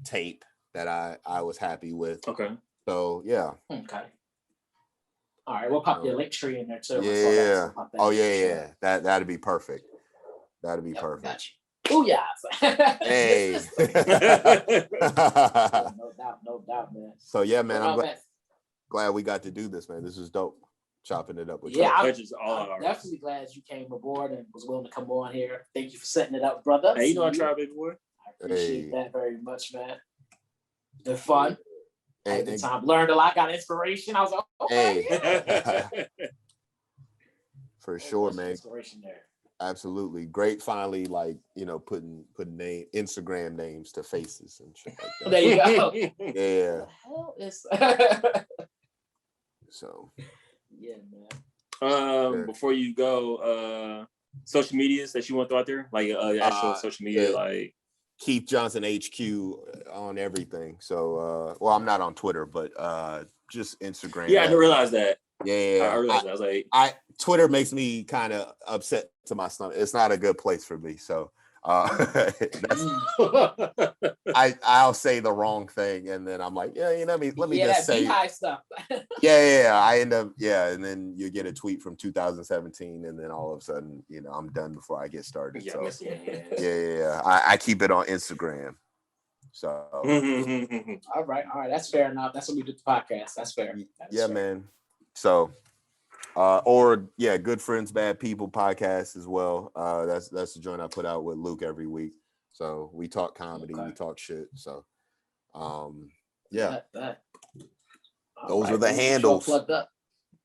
tape that I was happy with. Okay. So yeah. Okay. All right, we'll pop your link tree in there too. Yeah. Oh yeah. That'd be perfect. That'd be perfect. Got you. Oh yeah. Hey. No doubt, man. So yeah, man, I'm glad we got to do this, man. This is dope. Chopping it up with you. I'm definitely glad you came aboard and was willing to come on here. Thank you for setting it up, brother. Hey, I tried, baby boy. I appreciate that very much, man. They're fun. Had a good time. Learned a lot. Got inspiration. I was like, okay. Hey. For sure, man. Inspiration there. Absolutely. Great finally, like, putting Instagram names to faces and shit like that. There you go. Yeah. What the hell is So yeah, man. Before you go, social medias that you want to throw out there, like actual social media, like Keith Johnson HQ on everything. So, well, I'm not on Twitter, but just Instagram. Yeah, I didn't realize that. Yeah, I realized that. I was like, Twitter makes me kind of upset to my stomach. It's not a good place for me. So, I'll say the wrong thing, and then I'm like, let me just say high stuff. I end up and then you get a tweet from 2017, and then all of a sudden, I'm done before I get started. I keep it on Instagram. So all right, that's fair enough. That's what we do the podcast. That's fair. Fair. Man. So. Good Friends, Bad People podcast as well. That's the joint I put out with Luke every week. So we talk comedy, we talk shit. So, those are the handles. Plugged up.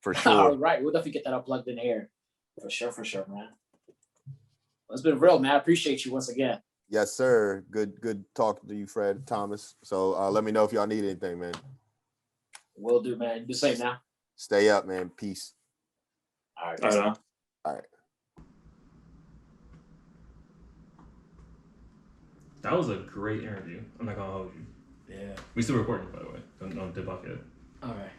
For sure. All right, we'll definitely get that all plugged in here. For sure, man. Well, it's been real, man. I appreciate you once again. Yes, sir. Good talking to you, Fred Thomas. So let me know if y'all need anything, man. Will do, man. You the same now. Stay up, man. Peace. All right. All right. That was a great interview. I'm not gonna hold you. Yeah. We still recording, by the way. Don't dip off yet. All right.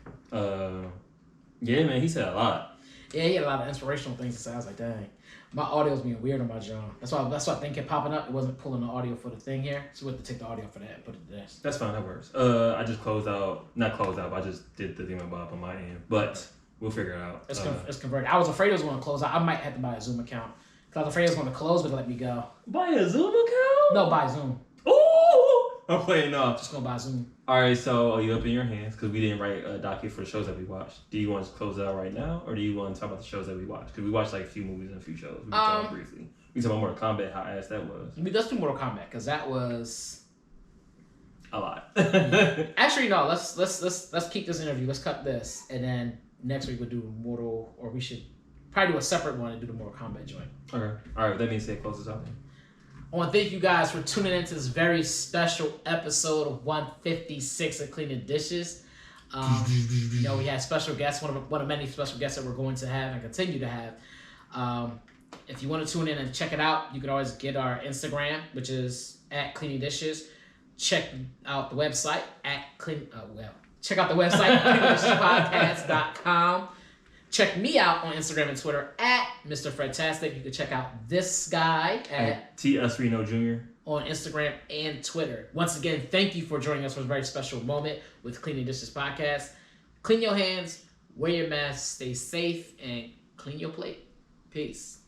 Yeah, man. He said a lot. Yeah, he had a lot of inspirational things to say. I was like, dang, my audio's being weird on my John. That's why I think kept popping up. It wasn't pulling the audio for the thing here, so we had to take the audio for that and put it to this. That's fine. That works. I just not closed out, but I just did the thing about on my end, but. We'll figure it out. It's converted. I was afraid it was going to close out. I might have to buy a Zoom account. Because I was afraid it was going to close, but let me go. Buy a Zoom account? No, buy Zoom. Ooh! I'm playing off. Just going to buy Zoom. All right, so are you up in your hands? Because we didn't write a docket for the shows that we watched. Do you want to close it out right now? Or do you want to talk about the shows that we watched? Because we watched like a few movies and a few shows. We can talk briefly. We talk about Mortal Kombat, how ass that was. Let's do Mortal Kombat, because that was... a lot. Actually, no. Let's keep this interview. Let's cut this. And then... next week we'll do Mortal, or we should probably do a separate one and do the Mortal Kombat joint. Okay. All right. That means it closes out. I want to thank you guys for tuning into this very special episode of 156 of Cleaning Dishes. We had special guests, one of many special guests that we're going to have and continue to have. If you want to tune in and check it out, you can always get our Instagram, which is @CleaningDishes. Check out the website Check out the website, cleaningdishespodcast.com. Check me out on Instagram and Twitter @Mr. Fredtastic. You can check out this guy at T.S. Reno Jr. on Instagram and Twitter. Once again, thank you for joining us for a very special moment with Cleaning Dishes Podcast. Clean your hands, wear your mask, stay safe, and clean your plate. Peace.